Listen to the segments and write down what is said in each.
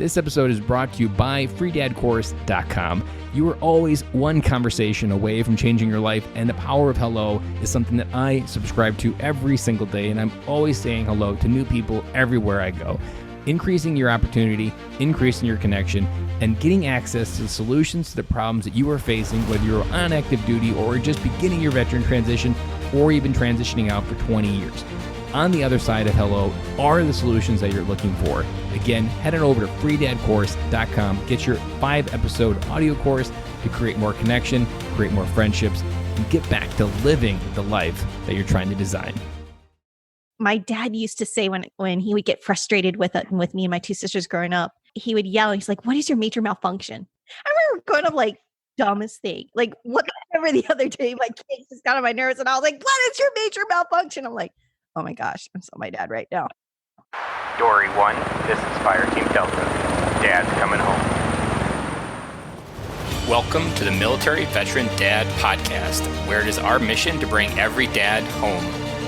This episode is brought to you by freedadcourse.com. You are always one conversation away from changing your life, and the power of hello is something that I subscribe to every single day, and I'm always saying hello to new people everywhere I go. Increasing your opportunity, increasing your connection, and getting access to the solutions to the problems that you are facing, whether you're on active duty or just beginning your veteran transition or even transitioning out for 20 years. On the other side of hello are the solutions that you're looking for. Again, head on over to freedadcourse.com. Get your 5-episode audio course to create more connection, create more friendships, and get back to living the life that you're trying to design. My dad used to say when he would get frustrated with me and my two sisters growing up, he would yell. He's like, "What is your major malfunction?" I remember growing up like, dumbest thing. Like, whatever the other day, my kids just got on my nerves, and I was like, "What is your major malfunction?" I'm like, oh my gosh, I'm so my dad right now. Dory 1, this is Fire Team Delta. Dad's coming home. Welcome to the Military Veteran Dad Podcast, where it is our mission to bring every dad home.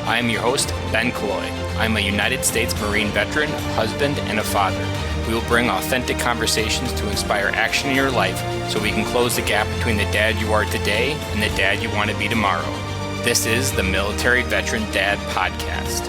I am your host, Ben Killoy. I'm a United States Marine veteran, husband, and a father. We will bring authentic conversations to inspire action in your life so we can close the gap between the dad you are today and the dad you want to be tomorrow. This is the Military Veteran Dad Podcast.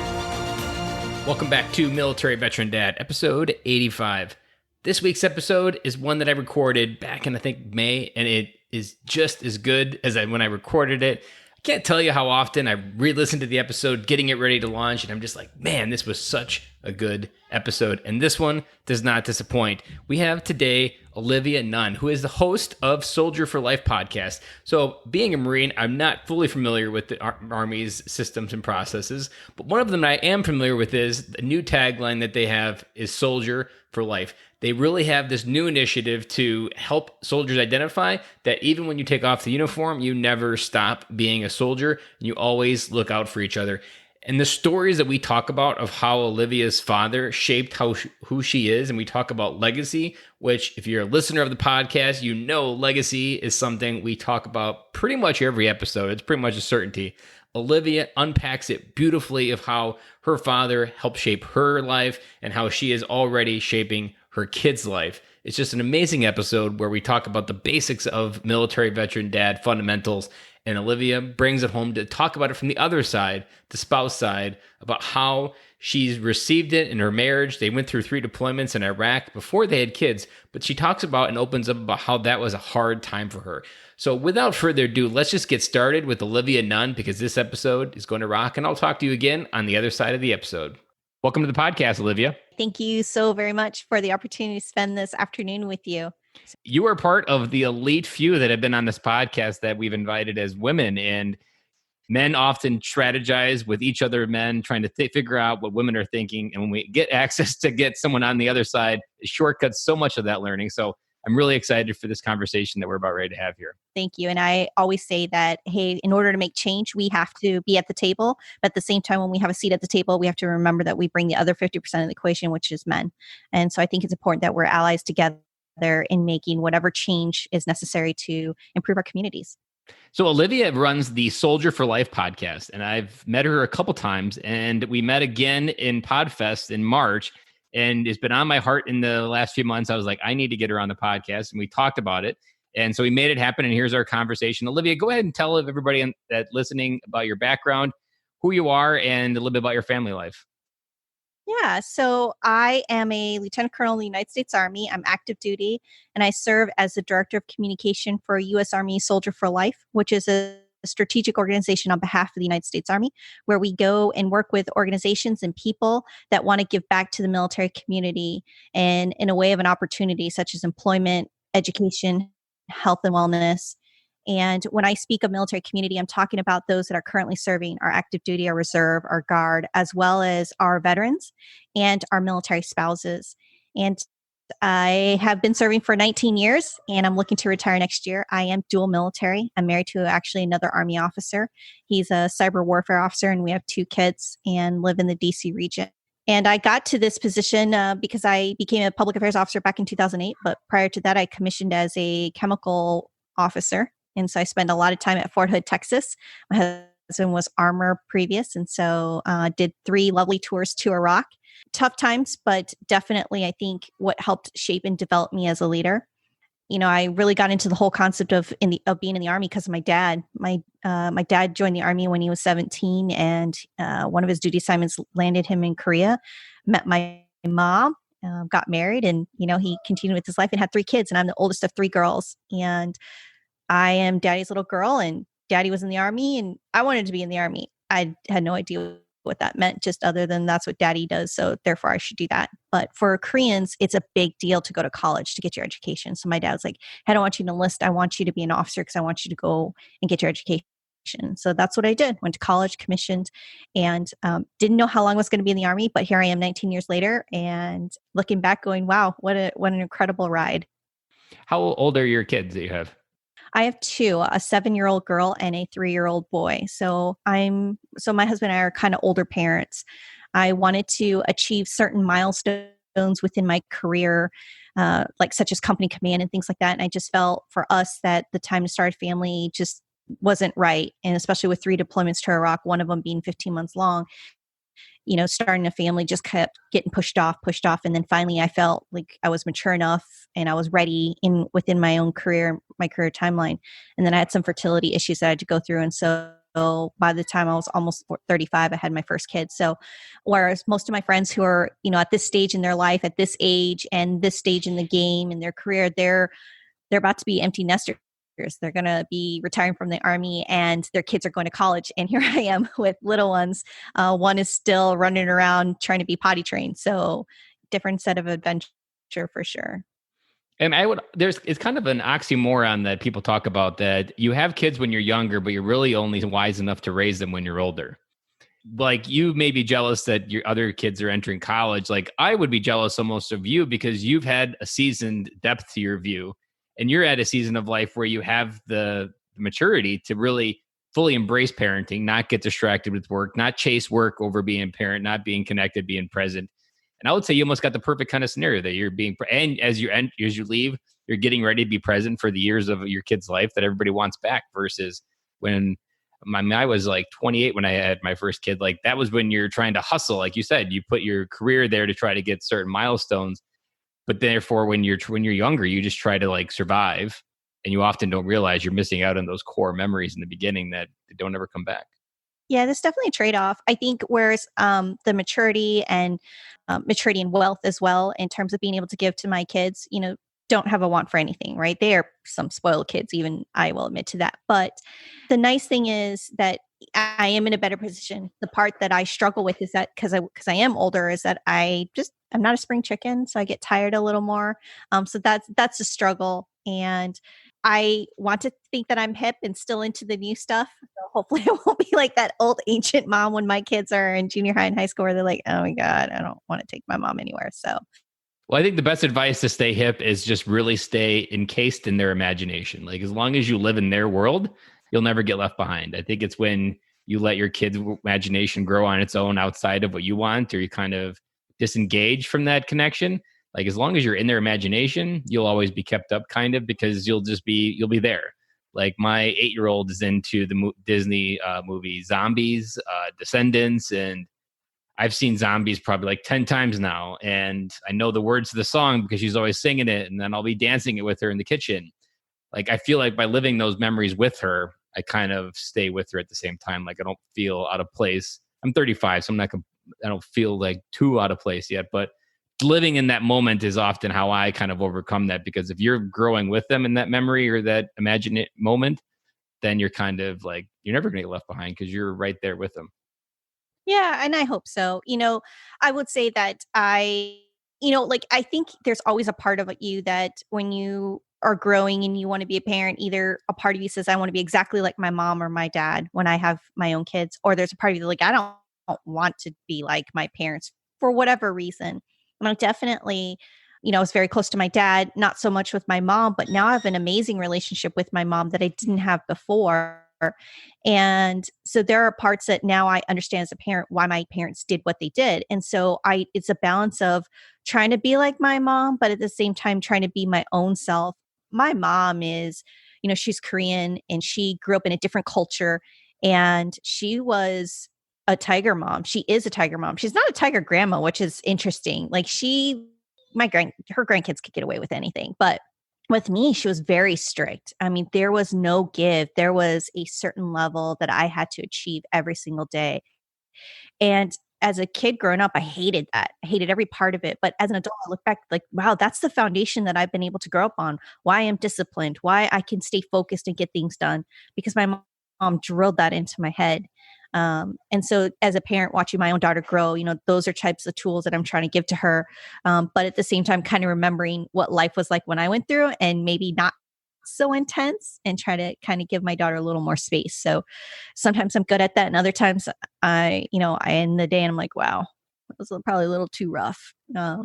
Welcome back to Military Veteran Dad, episode 85. This week's episode is one that I recorded back in, I think, May, and it is just as good as when I recorded it. I can't tell you how often I re-listened to the episode, getting it ready to launch, and I'm just like, man, this was such a good episode. And this one does not disappoint. We have today Olivia Nunn, who is the host of Soldier for Life podcast. So being a Marine, I'm not fully familiar with the Army's systems and processes, but one of them I am familiar with is the new tagline that they have is Soldier for Life. They really have this new initiative to help soldiers identify that even when you take off the uniform, you never stop being a soldier, and you always look out for each other. And the stories that we talk about of how Olivia's father shaped who she is, and we talk about legacy, which if you're a listener of the podcast, you know legacy is something we talk about pretty much every episode. It's pretty much a certainty. Olivia unpacks it beautifully of how her father helped shape her life and how she is already shaping her kid's life. It's just an amazing episode where we talk about the basics of military veteran dad fundamentals, and Olivia brings it home to talk about it from the other side, the spouse side, about how she's received it in her marriage. They went through 3 deployments in Iraq before they had kids, but she talks about and opens up about how that was a hard time for her. So without further ado, let's just get started with Olivia Nunn, because this episode is going to rock, and I'll talk to you again on the other side of the episode. Welcome to the podcast, Olivia. Thank you so very much for the opportunity to spend this afternoon with you. You are part of the elite few that have been on this podcast that we've invited as women, and men often strategize with each other men trying to figure out what women are thinking. And when we get access to get someone on the other side, it shortcuts so much of that learning. So I'm really excited for this conversation that we're about ready to have here. Thank you. And I always say that, hey, in order to make change, we have to be at the table. But at the same time, when we have a seat at the table, we have to remember that we bring the other 50% of the equation, which is men. And so I think it's important that we're allies together in making whatever change is necessary to improve our communities. So Olivia runs the Soldier for Life podcast, and I've met her a couple times, and we met again in PodFest in March, and it's been on my heart in the last few months. I was like, I need to get her on the podcast, and we talked about it. And so we made it happen, and here's our conversation. Olivia, go ahead and tell everybody that listening about your background, who you are, and a little bit about your family life. Yeah, so I am a lieutenant colonel in the United States Army. I'm active duty, and I serve as the director of communication for U.S. Army Soldier for Life, which is a strategic organization on behalf of the United States Army, where we go and work with organizations and people that want to give back to the military community and in a way of an opportunity, such as employment, education, health and wellness. And when I speak of military community, I'm talking about those that are currently serving, our active duty, our reserve, our guard, as well as our veterans and our military spouses. And I have been serving for 19 years, and I'm looking to retire next year. I am dual military. I'm married to actually another Army officer. He's a cyber warfare officer, and we have 2 kids and live in the DC region. And I got to this position because I became a public affairs officer back in 2008. But prior to that, I commissioned as a chemical officer. And so I spent a lot of time at Fort Hood, Texas. My husband was armor previous. And so did 3 lovely tours to Iraq. Tough times, but definitely I think what helped shape and develop me as a leader. I really got into the whole concept of being in the Army because of my dad. My dad joined the Army when he was 17, and one of his duty assignments landed him in Korea. Met my mom, got married, and he continued with his life and had 3 kids. And I'm the oldest of 3 girls, and I am daddy's little girl. And daddy was in the Army, and I wanted to be in the Army. I had no idea what that meant, just other than that's what daddy does. So therefore I should do that. But for Koreans, it's a big deal to go to college to get your education. So my dad was like, I don't want you to enlist. I want you to be an officer because I want you to go and get your education. So that's what I did. Went to college, commissioned, and didn't know how long I was going to be in the Army. But here I am 19 years later, and looking back going, wow, what an incredible ride. How old are your kids that you have? I have 2, a 7-year-old girl and a 3-year-old boy. So my husband and I are kind of older parents. I wanted to achieve certain milestones within my career, like such as company command and things like that. And I just felt for us that the time to start a family just wasn't right. And especially with 3 deployments to Iraq, one of them being 15 months long, starting a family just kept getting pushed off. And then finally I felt like I was mature enough and I was ready within my own career, my career timeline. And then I had some fertility issues that I had to go through. And so by the time I was almost 35, I had my first kid. So whereas most of my friends who are, at this stage in their life, at this age and this stage in the game in their career, they're about to be empty nesters. They're going to be retiring from the Army and their kids are going to college. And here I am with little ones. One is still running around trying to be potty trained. So different set of adventure for sure. And it's kind of an oxymoron that people talk about, that you have kids when you're younger, but you're really only wise enough to raise them when you're older. Like, you may be jealous that your other kids are entering college. Like, I would be jealous almost of you because you've had a seasoned depth to your view. And you're at a season of life where you have the maturity to really fully embrace parenting, not get distracted with work, not chase work over being a parent, not being connected, being present. And I would say you almost got the perfect kind of scenario that you're being, and as you leave, you're getting ready to be present for the years of your kid's life that everybody wants back, versus when I was like 28 when I had my first kid. Like, that was when you're trying to hustle. Like you said, you put your career there to try to get certain milestones. But therefore, when you're younger, you just try to like survive, and you often don't realize you're missing out on those core memories in the beginning that don't ever come back. Yeah, there's definitely a trade-off. I think whereas the maturity and wealth as well, in terms of being able to give to my kids, don't have a want for anything, right? They are some spoiled kids, even I will admit to that. But the nice thing is that I am in a better position. The part that I struggle with is that because I am older, is that I'm not a spring chicken, so I get tired a little more. So that's a struggle, and I want to think that I'm hip and still into the new stuff. So hopefully I won't be like that old ancient mom when my kids are in junior high and high school where they're like, oh my God, I don't want to take my mom anywhere. So, well, I think the best advice to stay hip is just really stay encased in their imagination. Like, as long as you live in their world, you'll never get left behind. I think it's when you let your kid's imagination grow on its own outside of what you want, or you kind of disengage from that connection. Like, as long as you're in their imagination, you'll always be kept up, kind of, because you'll be there. Like, my 8-year-old is into the Disney movie Zombies, Descendants, and I've seen Zombies probably like 10 times now. And I know the words to the song because she's always singing it, and then I'll be dancing it with her in the kitchen. Like, I feel like by living those memories with her, I kind of stay with her at the same time. Like, I don't feel out of place. I'm 35, so I don't feel like too out of place yet, but living in that moment is often how I kind of overcome that, because if you're growing with them in that memory or that imagined moment, then you're kind of like, you're never going to get left behind because you're right there with them. yeah, and I hope so. I would say that I think there's always a part of you that when you are growing and you want to be a parent, either a part of you says, I want to be exactly like my mom or my dad when I have my own kids, or there's a part of you like, I don't want to be like my parents for whatever reason. And I definitely, I was very close to my dad, not so much with my mom, but now I have an amazing relationship with my mom that I didn't have before. And so there are parts that now I understand as a parent why my parents did what they did. And so it's a balance of trying to be like my mom, but at the same time trying to be my own self. My mom is, she's Korean and she grew up in a different culture. And she was a tiger mom. She is a tiger mom. She's not a tiger grandma, which is interesting. Like her grandkids could get away with anything, but with me, she was very strict. I mean, there was no give. There was a certain level that I had to achieve every single day. And as a kid growing up, I hated that. I hated every part of it. But as an adult, I look back like, wow, that's the foundation that I've been able to grow up on. Why I'm disciplined, why I can stay focused and get things done, because my mom drilled that into my head. And so as a parent watching my own daughter grow, those are types of tools that I'm trying to give to her. But at the same time, kind of remembering what life was like when I went through and maybe not so intense, and try to kind of give my daughter a little more space. So sometimes I'm good at that. And other times I end the day and I'm like, wow, that was probably a little too rough. The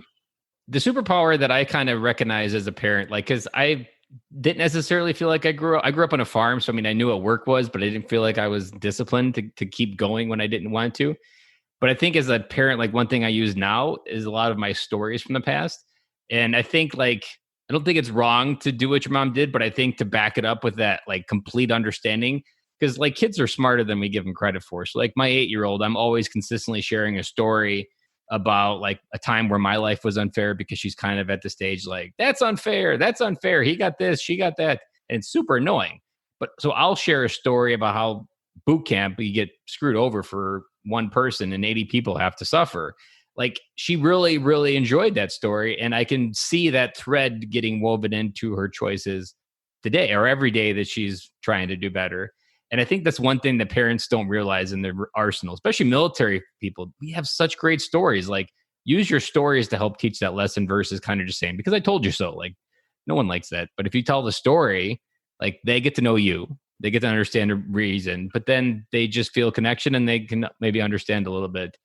superpower that I kind of recognize as a parent, like, cause I didn't necessarily feel like I grew up on a farm. So, I mean, I knew what work was, but I didn't feel like I was disciplined to keep going when I didn't want to. But I think as a parent, like one thing I use now is a lot of my stories from the past. And I think I don't think it's wrong to do what your mom did, but I think to back it up with that like complete understanding, because like kids are smarter than we give them credit for. So like my 8-year-old, I'm always consistently sharing a story about like a time where my life was unfair, because she's kind of at the stage like, that's unfair. That's unfair. He got this, she got that. And it's super annoying. But so I'll share a story about how boot camp, you get screwed over for one person and 80 people have to suffer. Like she really, really enjoyed that story. And I can see that thread getting woven into her choices today or every day that she's trying to do better. And I think that's one thing that parents don't realize in their arsenal, especially military people. We have such great stories. Like use your stories to help teach that lesson versus kind of just saying, because I told you so. Like no one likes that. But if you tell the story, like they get to know you, they get to understand the reason, but then they just feel connection and they can maybe understand a little bit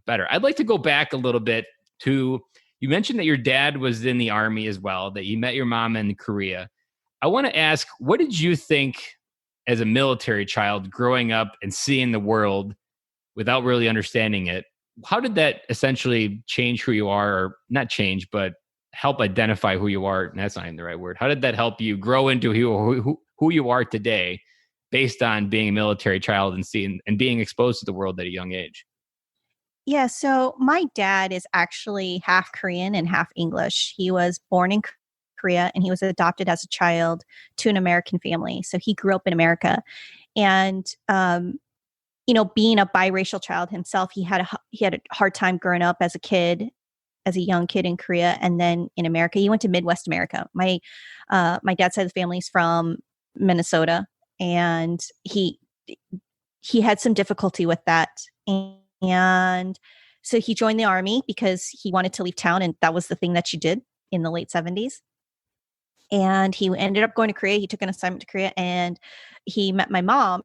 better. I'd like to go back a little bit to, you mentioned that your dad was in the Army as well, that you met your mom in Korea. I want to ask, what did you think as a military child growing up and seeing the world without really understanding it? How did that essentially change who you are, or not change, but help identify who you are? And that's not even the right word. How did that help you grow into who you are today based on being a military child and seeing and being exposed to the world at a young age? Yeah, so my dad is actually half Korean and half English. He was born in Korea and he was adopted as a child to an American family. So he grew up in America. And being a biracial child himself, he had a hard time growing up as a young kid in Korea, and then in America. He went to Midwest America. My dad's side of the family is from Minnesota, and he had some difficulty with that. And so he joined the Army because he wanted to leave town, and that was the thing that you did in the late 70s. And he ended up going to Korea. He took an assignment to Korea, and he met my mom.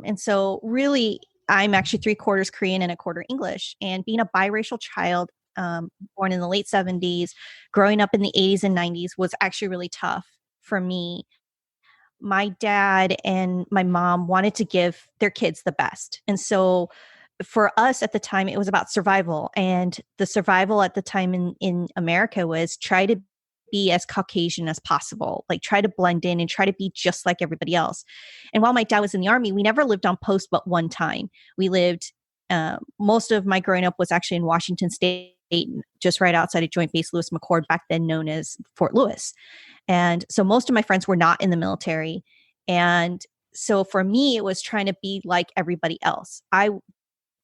And so really, I'm actually 3/4 Korean and 1/4 English. And being a biracial child, born in the late 70s, growing up in the 80s and 90s was actually really tough for me. My dad and my mom wanted to give their kids the best. And so for us at the time, it was about survival. And the survival at the time in America was try to be as Caucasian as possible, like try to blend in and try to be just like everybody else. And while my dad was in the Army, we never lived on post but one time. We lived, most of my growing up was actually in Washington State, just right outside of Joint Base Lewis McChord, back then known as Fort Lewis. And so most of my friends were not in the military. And so for me, it was trying to be like everybody else.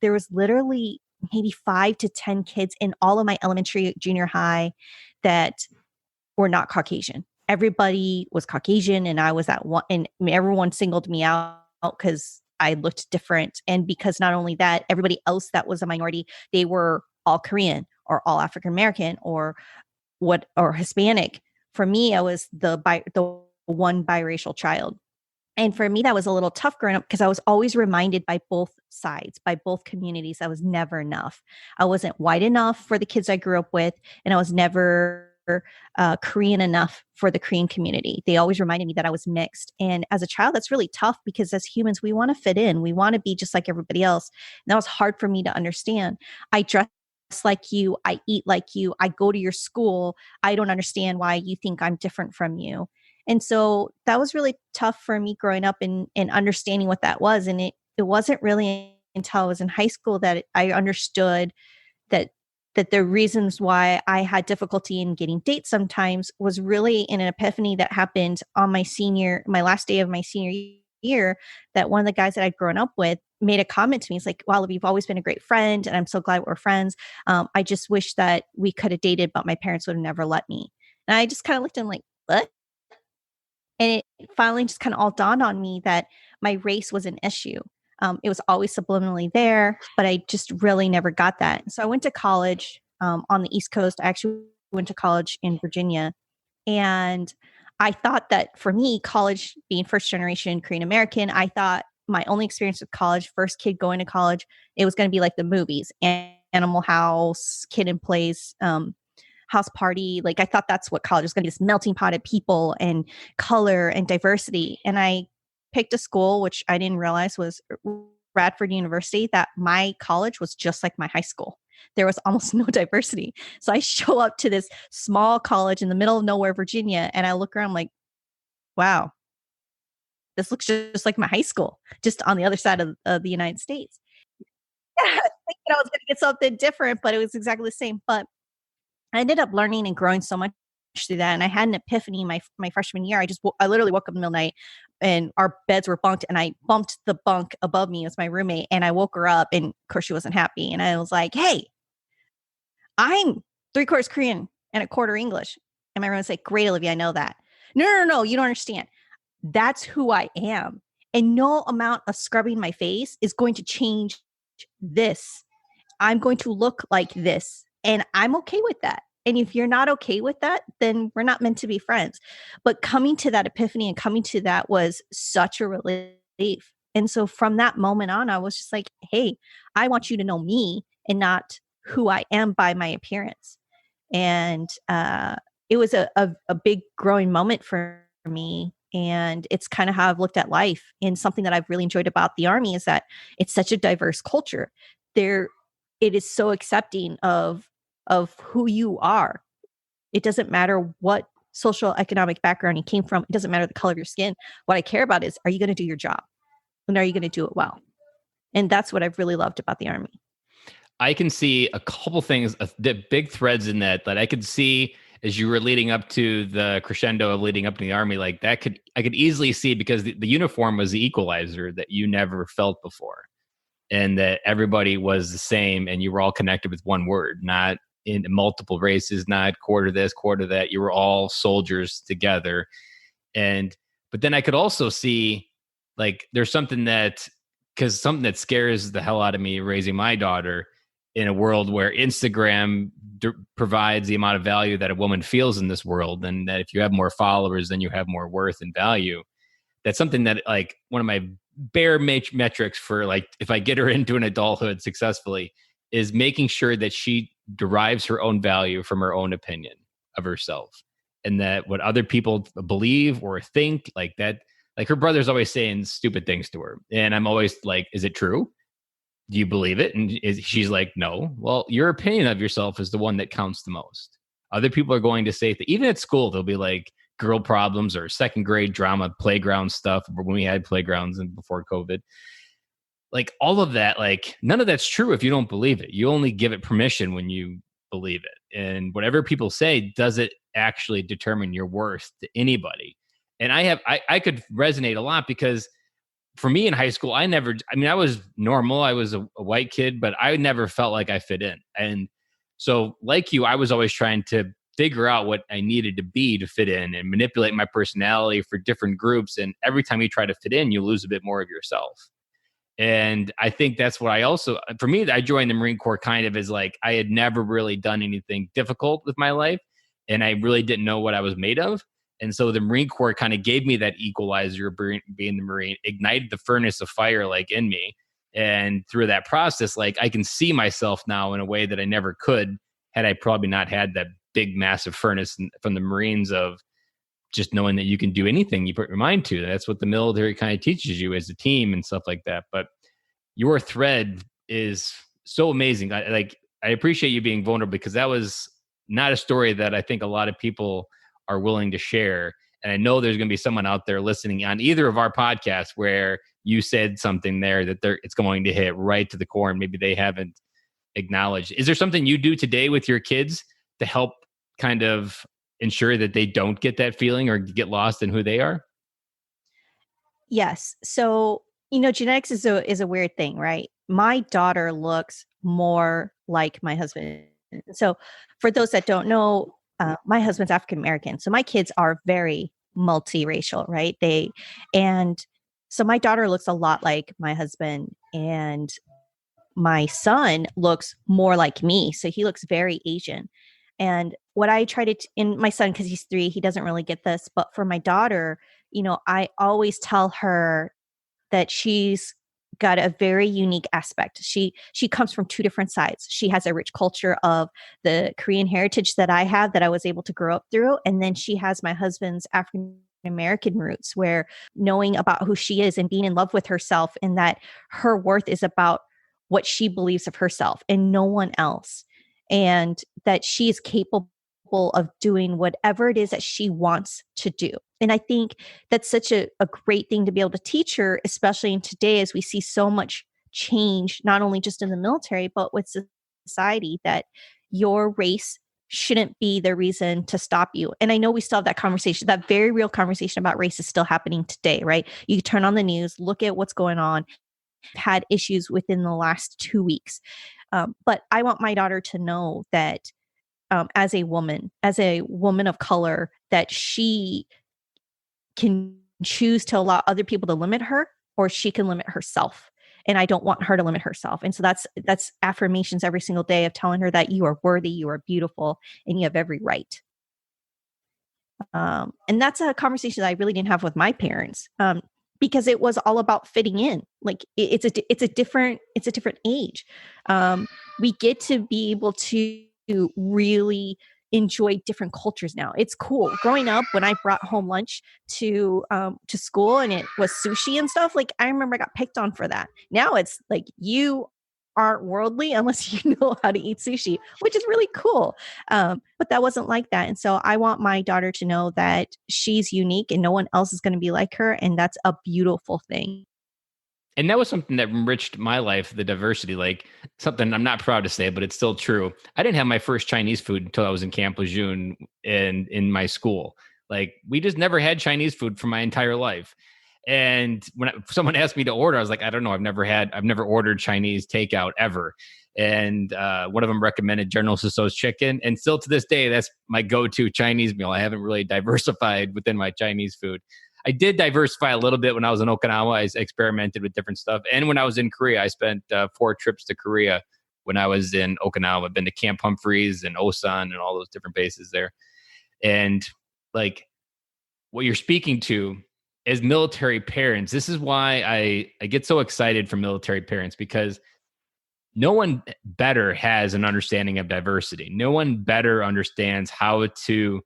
There was literally maybe 5 to 10 kids in all of my elementary, junior high that were not Caucasian. Everybody was Caucasian, and I was that one, and everyone singled me out because I looked different. And because not only that, everybody else that was a minority, they were all Korean or all African American or Hispanic. For me, I was the one biracial child. And for me, that was a little tough growing up because I was always reminded by both sides, by both communities, I was never enough. I wasn't white enough for the kids I grew up with, and I was never Korean enough for the Korean community. They always reminded me that I was mixed. And as a child, that's really tough because as humans, we want to fit in. We want to be just like everybody else. And that was hard for me to understand. I dress like you. I eat like you. I go to your school. I don't understand why you think I'm different from you. And so that was really tough for me growing up and understanding what that was. And it it wasn't really until I was in high school that I understood that the reasons why I had difficulty in getting dates sometimes was really in an epiphany that happened on my last day of my senior year, that one of the guys that I'd grown up with made a comment to me. He's like, "Wow, you've always been a great friend, and I'm so glad we're friends. I just wish that we could have dated, but my parents would have never let me." And I just kind of looked at him like, "What?" And it finally just kind of all dawned on me that my race was an issue. It was always subliminally there, but I just really never got that. So I went to college on the East Coast. I actually went to college in Virginia. And I thought that for me, college, being first generation Korean American, I thought my only experience with college, first kid going to college, it was going to be like the movies, Animal House, Kid and Plays, house party. Like I thought that's what college was going to be, this melting pot of people and color and diversity. And I picked a school, which I didn't realize was Radford University, that my college was just like my high school. There was almost no diversity. So I show up to this small college in the middle of nowhere, Virginia, and I look around, I'm like, wow, this looks just like my high school, just on the other side of the United States. Yeah, thinking I was going to get something different, but it was exactly the same. But I ended up learning and growing so much through that. And I had an epiphany my freshman year. I literally woke up in the middle of the night and our beds were bunked, and I bumped the bunk above me as my roommate, and I woke her up, and of course she wasn't happy. And I was like, "Hey, I'm 3/4 Korean and 1/4 English." And my roommate's like, "Great, Olivia, I know that." No, you don't understand. That's who I am. And no amount of scrubbing my face is going to change this. I'm going to look like this, and I'm okay with that. And if you're not okay with that, then we're not meant to be friends. But coming to that epiphany and coming to that was such a relief. And so from that moment on, I was just like, "Hey, I want you to know me and not who I am by my appearance." And it was a big growing moment for me. And it's kind of how I've looked at life. And something that I've really enjoyed about the Army is that it's such a diverse culture. There, it is so accepting of who you are. It doesn't matter what social economic background you came from. It doesn't matter the color of your skin. What I care about is, are you going to do your job? And are you going to do it well? And that's what I've really loved about the Army. I can see a couple things, the big threads in that I could see as you were leading up to the crescendo of leading up to the Army. Like I could easily see, because the uniform was the equalizer that you never felt before, and that everybody was the same, and you were all connected with one word, not in multiple races, not quarter this, quarter that. You were all soldiers together. But then I could also see, like, there's something that scares the hell out of me raising my daughter in a world where Instagram provides the amount of value that a woman feels in this world, and that if you have more followers, then you have more worth and value. That's something that, like, one of my bare metrics for, like, if I get her into an adulthood successfully, is making sure that she derives her own value from her own opinion of herself, and that what other people believe or think, like that, like her brother's always saying stupid things to her, and I'm always like, is it true? Do you believe it? And she's like, no. Well, your opinion of yourself is the one that counts the most. Other people are going to say that, even at school, they'll be like girl problems or second grade drama, playground stuff when we had playgrounds and before COVID. Like all of that, like none of that's true if you don't believe it. You only give it permission when you believe it. And whatever people say, does it actually determine your worth to anybody? And I could resonate a lot, because for me in high school, I was normal. I was a white kid, but I never felt like I fit in. And so, like you, I was always trying to figure out what I needed to be to fit in and manipulate my personality for different groups. And every time you try to fit in, you lose a bit more of yourself. And I think that's what for me, I joined the Marine Corps kind of as like, I had never really done anything difficult with my life, and I really didn't know what I was made of. And so the Marine Corps kind of gave me that equalizer, being the Marine, ignited the furnace of fire like in me. And through that process, like I can see myself now in a way that I never could had I probably not had that big, massive furnace from the Marines, of just knowing that you can do anything you put your mind to. That's what the military kind of teaches you as a team and stuff like that. But your thread is so amazing. I appreciate you being vulnerable, because that was not a story that I think a lot of people are willing to share. And I know there's going to be someone out there listening on either of our podcasts where you said something there that it's going to hit right to the core and maybe they haven't acknowledged. Is there something you do today with your kids to help kind of ensure that they don't get that feeling or get lost in who they are? Yes. So, genetics is a weird thing, right? My daughter looks more like my husband. So, for those that don't know, my husband's African American. So my kids are very multiracial, right? And so my daughter looks a lot like my husband, and my son looks more like me. So he looks very Asian. And what I try to, in my son, because he's 3, he doesn't really get this. But for my daughter, I always tell her that she's got a very unique aspect. She comes from 2 different sides. She has a rich culture of the Korean heritage that I have, that I was able to grow up through. And then she has my husband's African American roots, where knowing about who she is and being in love with herself, and that her worth is about what she believes of herself and no one else. And that she is capable of doing whatever it is that she wants to do. And I think that's such a great thing to be able to teach her, especially in today, as we see so much change, not only just in the military, but with society, that your race shouldn't be the reason to stop you. And I know we still have that conversation, that very real conversation about race is still happening today, right? You turn on the news, look at what's going on. Had issues within the last 2 weeks. But I want my daughter to know that as a woman of color, that she can choose to allow other people to limit her, or she can limit herself. And I don't want her to limit herself. And so that's affirmations every single day of telling her that you are worthy, you are beautiful, and you have every right. And that's a conversation that I really didn't have with my parents. Because it was all about fitting in. Like it's a different age. We get to be able to really enjoy different cultures now. It's cool. Growing up, when I brought home lunch to school and it was sushi and stuff, like I remember I got picked on for that. Now it's like, you aren't worldly unless you know how to eat sushi, which is really cool. But that wasn't like that. And so I want my daughter to know that she's unique and no one else is going to be like her. And that's a beautiful thing. And that was something that enriched my life, the diversity, like something I'm not proud to say, but it's still true. I didn't have my first Chinese food until I was in Camp Lejeune and in my school. Like we just never had Chinese food for my entire life. And when someone asked me to order, I was like, I don't know. I've never ordered Chinese takeout ever. And one of them recommended General Tso's chicken. And still to this day, that's my go-to Chinese meal. I haven't really diversified within my Chinese food. I did diversify a little bit when I was in Okinawa. I experimented with different stuff. And when I was in Korea, I spent 4 trips to Korea when I was in Okinawa. I've been to Camp Humphreys and Osan and all those different bases there. And like what you're speaking to as military parents, this is why I get so excited for military parents, because no one better has an understanding of diversity. No one better understands how to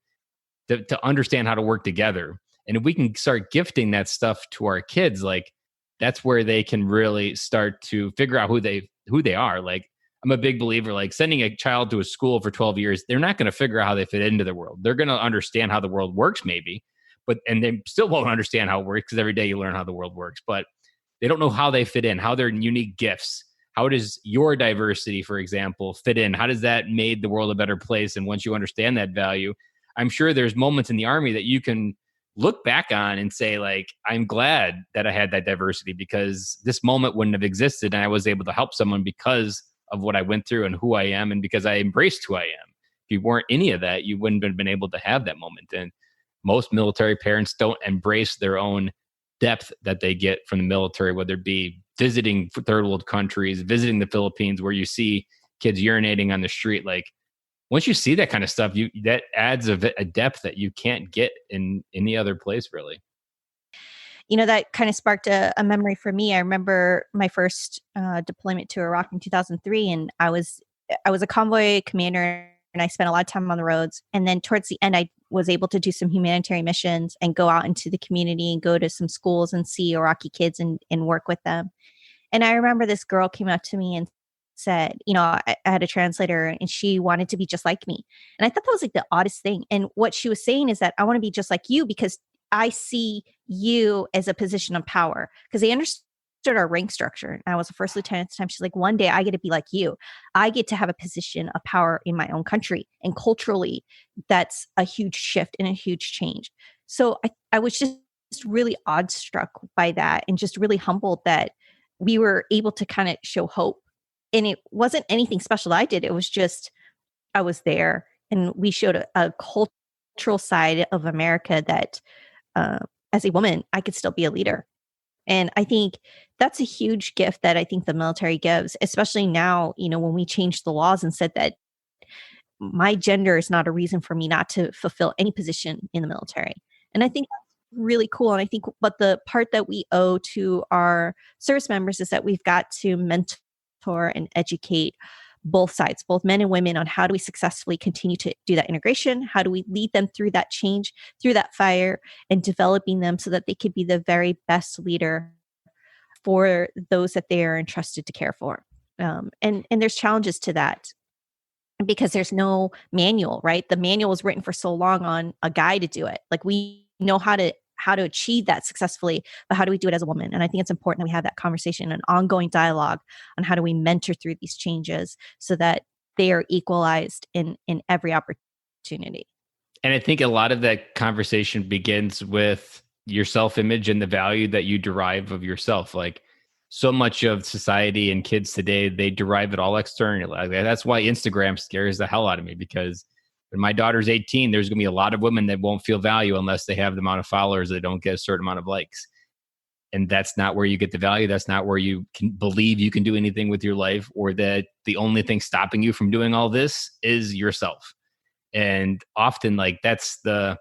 understand how to work together. And if we can start gifting that stuff to our kids, like that's where they can really start to figure out who they are. Like I'm a big believer, like sending a child to a school for 12 years, they're not going to figure out how they fit into the world. They're going to understand how the world works maybe, and they still won't understand how it works, because every day you learn how the world works, but they don't know how they fit in, how they're unique gifts. How does your diversity, for example, fit in? How does that made the world a better place? And once you understand that value, I'm sure there's moments in the Army that you can look back on and say, like, I'm glad that I had that diversity, because this moment wouldn't have existed and I was able to help someone because of what I went through and who I am, and because I embraced who I am. If you weren't any of that, you wouldn't have been able to have that moment. And most military parents don't embrace their own depth that they get from the military, whether it be visiting third world countries, visiting the Philippines, where you see kids urinating on the street. Like once you see that kind of stuff, that adds a depth that you can't get in any other place, really. That kind of sparked a memory for me. I remember my first deployment to Iraq in 2003, and I was a convoy commander, and I spent a lot of time on the roads. And then towards the end, I was able to do some humanitarian missions and go out into the community and go to some schools and see Iraqi kids and work with them. And I remember this girl came up to me and said, I had a translator and she wanted to be just like me. And I thought that was like the oddest thing. And what she was saying is that I want to be just like you because I see you as a position of power, because they understood our rank structure. And I was a first lieutenant at the time. She's like, one day I get to be like you. I get to have a position of power in my own country. And culturally, that's a huge shift and a huge change. So I was just really awestruck by that and just really humbled that we were able to kind of show hope. And it wasn't anything special that I did. It was just, I was there and we showed a cultural side of America that as a woman, I could still be a leader. And I think that's a huge gift that I think the military gives, especially now, when we changed the laws and said that my gender is not a reason for me not to fulfill any position in the military. And I think that's really cool. And I think but the part that we owe to our service members is that we've got to mentor and educate both sides, both men and women, on how do we successfully continue to do that integration? How do we lead them through that change, through that fire, and developing them so that they could be the very best leader for those that they are entrusted to care for. And there's challenges to that because there's no manual, right? The manual was written for so long on a guy to do it. Like we know how to achieve that successfully, but how do we do it as a woman? And I think it's important that we have that conversation, an ongoing dialogue on how do we mentor through these changes so that they are equalized in every opportunity. And I think a lot of that conversation begins with your self-image and the value that you derive of yourself. Like so much of society and kids today, they derive it all externally. Like, that's why Instagram scares the hell out of me, because when my daughter's 18, there's going to be a lot of women that won't feel value unless they have the amount of followers. They don't get a certain amount of likes. And that's not where you get the value. That's not where you can believe you can do anything with your life, or that the only thing stopping you from doing all this is yourself. And often, like, that's the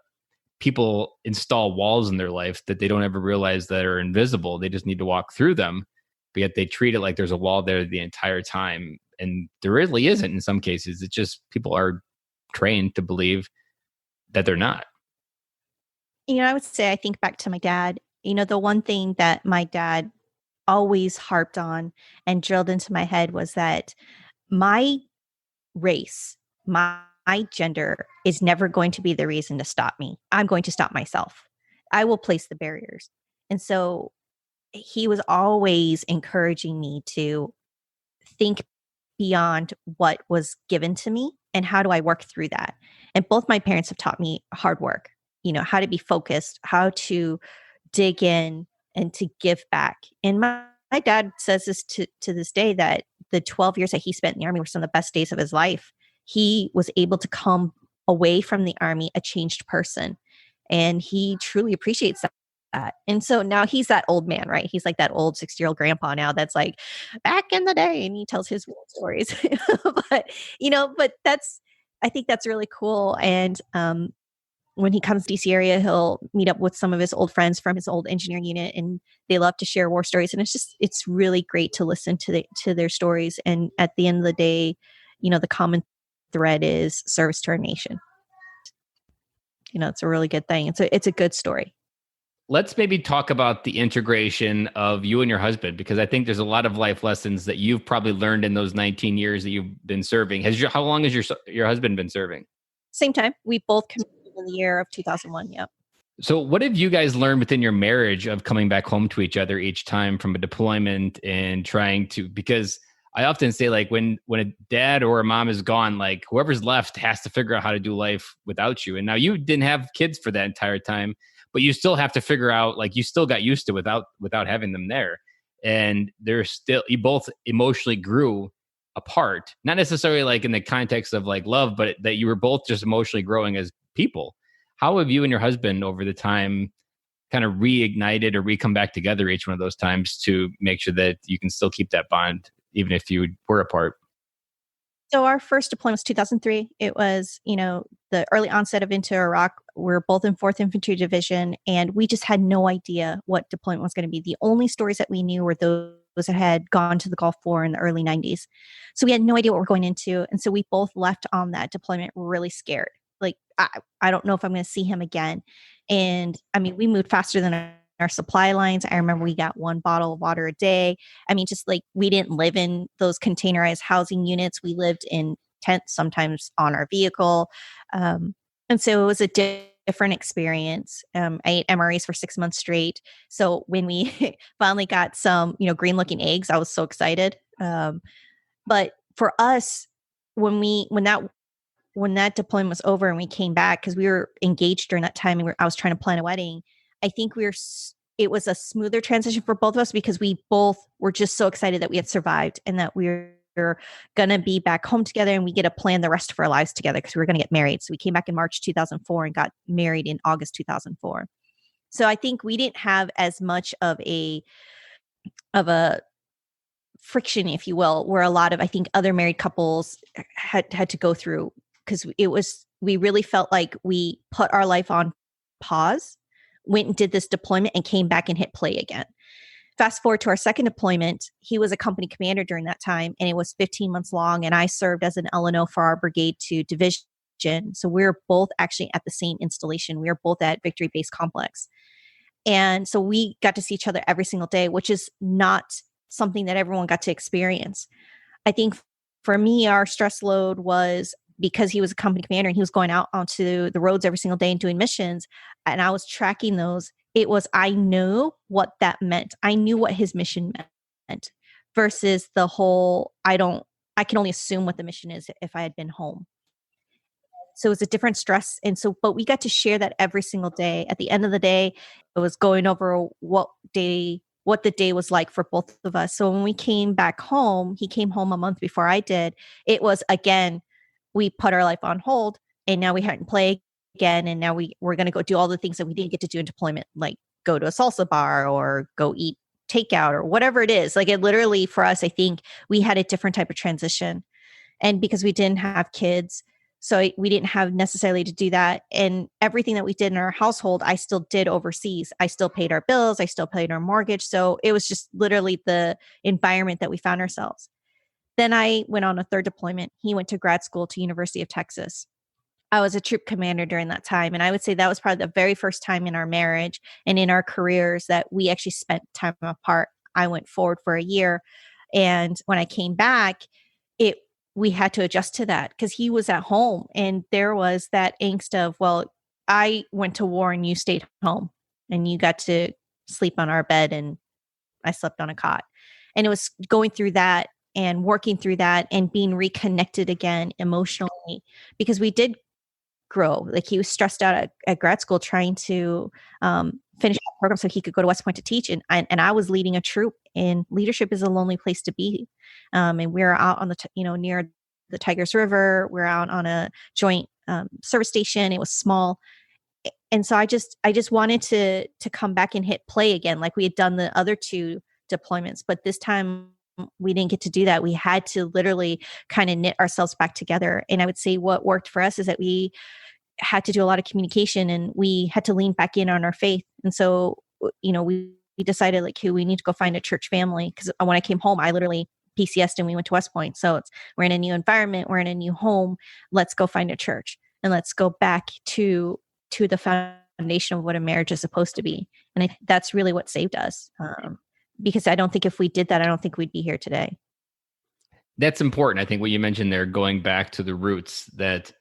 people install walls in their life that they don't ever realize that are invisible. They just need to walk through them, but yet they treat it like there's a wall there the entire time. And there really isn't in some cases. It's just people are trained to believe that they're not. I would say, I think back to my dad. The one thing that my dad always harped on and drilled into my head was that my race, my gender is never going to be the reason to stop me. I'm going to stop myself. I will place the barriers. And so he was always encouraging me to think beyond what was given to me and how do I work through that. And both my parents have taught me hard work, how to be focused, how to dig in and to give back. And my dad says this to this day, that the 12 years that he spent in the Army were some of the best days of his life. He was able to come away from the Army a changed person. And he truly appreciates that. And so now he's that old man, right? He's like that old 60-year-old grandpa now that's like, back in the day, and he tells his stories. but I think that's really cool. And when he comes to DC area, he'll meet up with some of his old friends from his old engineering unit, and they love to share war stories. And it's really great to listen to their stories. And at the end of the day, the common thread is service to our nation. It's a really good thing. It's a good story. Let's maybe talk about the integration of you and your husband, because I think there's a lot of life lessons that you've probably learned in those 19 years that you've been serving. How long has your husband been serving? Same time. We both committed in the year of 2001. Yep. So what have you guys learned within your marriage of coming back home to each other each time from a deployment and trying to, because I often say, like, when a dad or a mom is gone, like, whoever's left has to figure out how to do life without you. And now you didn't have kids for that entire time, but you still have to figure out, like, you still got used to without having them there. And you both emotionally grew apart, not necessarily like in the context of like love, but that you were both just emotionally growing as people. How have you and your husband over the time kind of reignited or re-come back together each one of those times to make sure that you can still keep that bond, even if you were apart? So our first deployment was 2003. It was, the early onset of into Iraq. We're both in 4th Infantry Division, and we just had no idea what deployment was going to be. The only stories that we knew were those that had gone to the Gulf War in the early 90s. So we had no idea what we're going into. And so we both left on that deployment really scared. Like, I don't know if I'm going to see him again. And I mean, we moved faster than our our supply lines. I remember we got 1 bottle of water a day. I mean, just like we didn't live in those containerized housing units. We lived in tents, sometimes on our vehicle. And so it was a different experience. I ate MREs for 6 months straight. So when we finally got some, green looking eggs, I was so excited. But for us, when that deployment was over and we came back, because we were engaged during that time and I was trying to plan a wedding, I think it was a smoother transition for both of us because we both were just so excited that we had survived and that we were going to be back home together and we get to plan the rest of our lives together because we were going to get married. So we came back in March 2004 and got married in August 2004. So I think we didn't have as much of a friction, if you will, where a lot of, I think, other married couples had to go through, because we really felt like we put our life on pause, went and did this deployment and came back and hit play again. Fast forward to our second deployment, he was a company commander during that time, and it was 15 months long, and I served as an LNO for our brigade to division. So we were both actually at the same installation. We were both at Victory Base Complex. And so we got to see each other every single day, which is not something that everyone got to experience. I think for me, our stress load was because he was a company commander and he was going out onto the roads every single day and doing missions, and I was tracking those. I knew what that meant. I knew what his mission meant versus the whole, I can only assume what the mission is if I had been home. So it was a different stress. But we got to share that every single day. At the end of the day, it was going over what the day was like for both of us. So when we came back home, he came home a month before I did. It was, again, we put our life on hold and now we hadn't played again. And now we're going to go do all the things that we didn't get to do in deployment, like go to a salsa bar or go eat takeout or whatever it is. Like, it literally, for us, I think we had a different type of transition. And because we didn't have kids, so we didn't have necessarily to do that. And everything that we did in our household, I still did overseas. I still paid our bills. I still paid our mortgage. So it was just literally the environment that we found ourselves. Then I went on a third deployment. He went to grad school to University of Texas. I was a troop commander during that time. And I would say that was probably the very first time in our marriage and in our careers that we actually spent time apart. I went forward for a year. And when I came back, we had to adjust to that because he was at home and there was that angst of, well, I went to war and you stayed home and you got to sleep on our bed and I slept on a cot. And it was going through that and working through that and being reconnected again emotionally, because we did grow. Like, he was stressed out at grad school trying to finish that program so he could go to West Point to teach. And I was leading a troop, and leadership is a lonely place to be. And we were out on the, near the Tigris River. We're out on a joint service station. It was small. And so I just wanted to come back and hit play again, like we had done the other two deployments. But this time we didn't get to do that. We had to literally kind of knit ourselves back together. And I would say what worked for us is that we had to do a lot of communication and we had to lean back in on our faith. And so, we decided, like, hey, we need to go find a church family. Because when I came home, I literally PCS'd and we went to West Point. So we're in a new environment. We're in a new home. Let's go find a church and let's go back to the foundation of what a marriage is supposed to be. And that's really what saved us. Because I don't think if we did that, I don't think we'd be here today. That's important. I think what you mentioned there, going back to the roots, that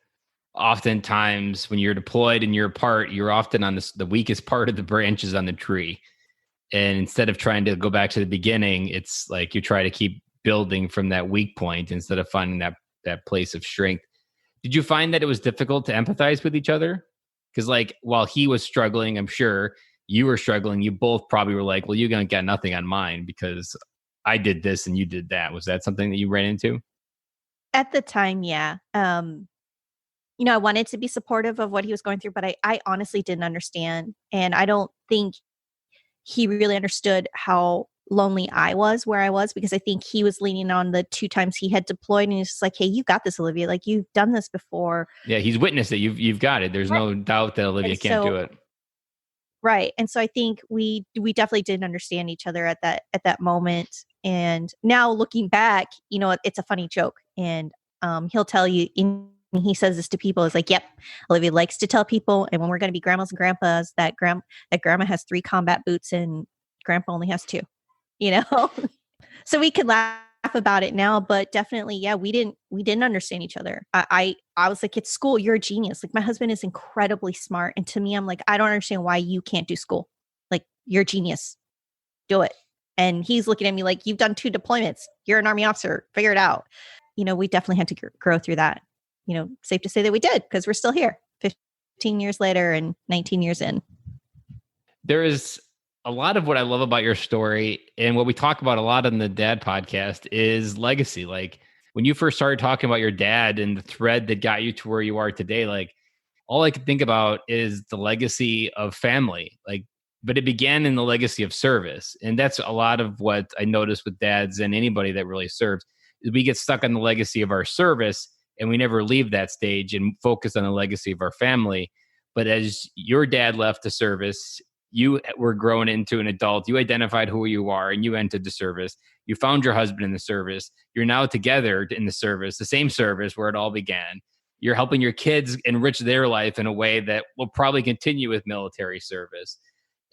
oftentimes when you're deployed and you're apart, you're often on the weakest part of the branches on the tree. And instead of trying to go back to the beginning, it's like you try to keep building from that weak point instead of finding that place of strength. Did you find that it was difficult to empathize with each other? Because, like, while he was struggling, I'm sure you were struggling. You both probably were like, well, you got nothing on mine because I did this and you did that. Was that something that you ran into? At the time, yeah. I wanted to be supportive of what he was going through, but I honestly didn't understand. And I don't think he really understood how lonely I was where I was, because I think he was leaning on the 2 times he had deployed. And he's just like, hey, you got this, Olivia. Like, you've done this before. Yeah, he's witnessed it. You've got it. There's no doubt that Olivia can't do it. Right. And so I think we definitely didn't understand each other at that moment. And now looking back, it's a funny joke. And he'll tell you, he says this to people, is like, yep, Olivia likes to tell people, and when we're going to be grandmas and grandpas, that grandma has 3 combat boots and grandpa only has 2, So we could laugh about it now, but definitely, yeah, we didn't understand each other. I was like, it's school, you're a genius. Like, my husband is incredibly smart, and to me, I'm like, I don't understand why you can't do school. Like, you're a genius, do it. And he's looking at me like, you've done 2 deployments, you're an Army officer, figure it out. We definitely had to grow through that. Safe to say that we did, because we're still here 15 years later and 19 years in. There is a lot of what I love about your story, and what we talk about a lot on the Dad podcast, is legacy. Like, when you first started talking about your dad and the thread that got you to where you are today, like, all I could think about is the legacy of family. Like, but it began in the legacy of service. And that's a lot of what I notice with dads and anybody that really serves. We get stuck on the legacy of our service, and we never leave that stage and focus on the legacy of our family. But as your dad left the service, you were grown into an adult. You identified who you are, and you entered the service. You found your husband in the service. You're now together in the service, the same service where it all began. You're helping your kids enrich their life in a way that will probably continue with military service.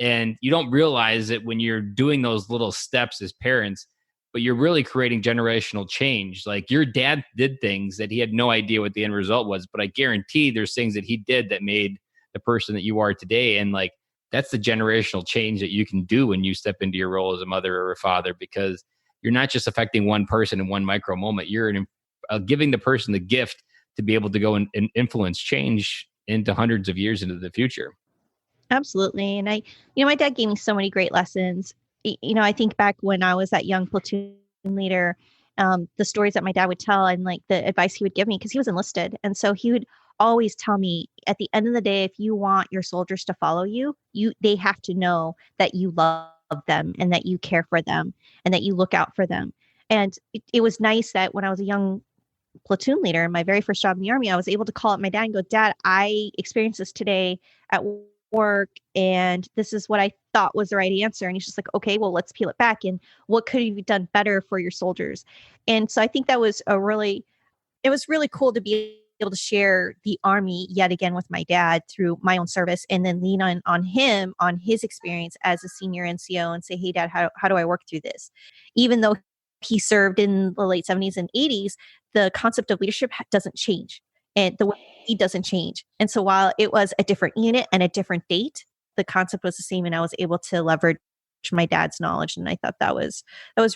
And you don't realize it when you're doing those little steps as parents, but you're really creating generational change. Like, your dad did things that he had no idea what the end result was, but I guarantee there's things that he did that made the person that you are today. And like, that's the generational change that you can do when you step into your role as a mother or a father, because you're not just affecting one person in one micro moment. You're giving the person the gift to be able to go and influence change into hundreds of years into the future. Absolutely. And my dad gave me so many great lessons. I think back when I was that young platoon leader, the stories that my dad would tell and like the advice he would give me, because he was enlisted. And so he would always tell me, at the end of the day, if you want your soldiers to follow you, they have to know that you love them and that you care for them and that you look out for them. And it was nice that when I was a young platoon leader, my very first job in the Army, I was able to call up my dad and go, Dad, I experienced this today at work, and this is what I thought was the right answer. And he's just like, okay, well, let's peel it back. And what could you have done better for your soldiers? And so I think that was it was really cool to be able to share the Army yet again with my dad through my own service, and then lean on him, on his experience as a senior NCO, and say, hey, Dad, how do I work through this? Even though he served in the late 70s and 80s, the concept of leadership doesn't change, and the way he doesn't change. And so while it was a different unit and a different date, the concept was the same, and I was able to leverage my dad's knowledge. And I thought that was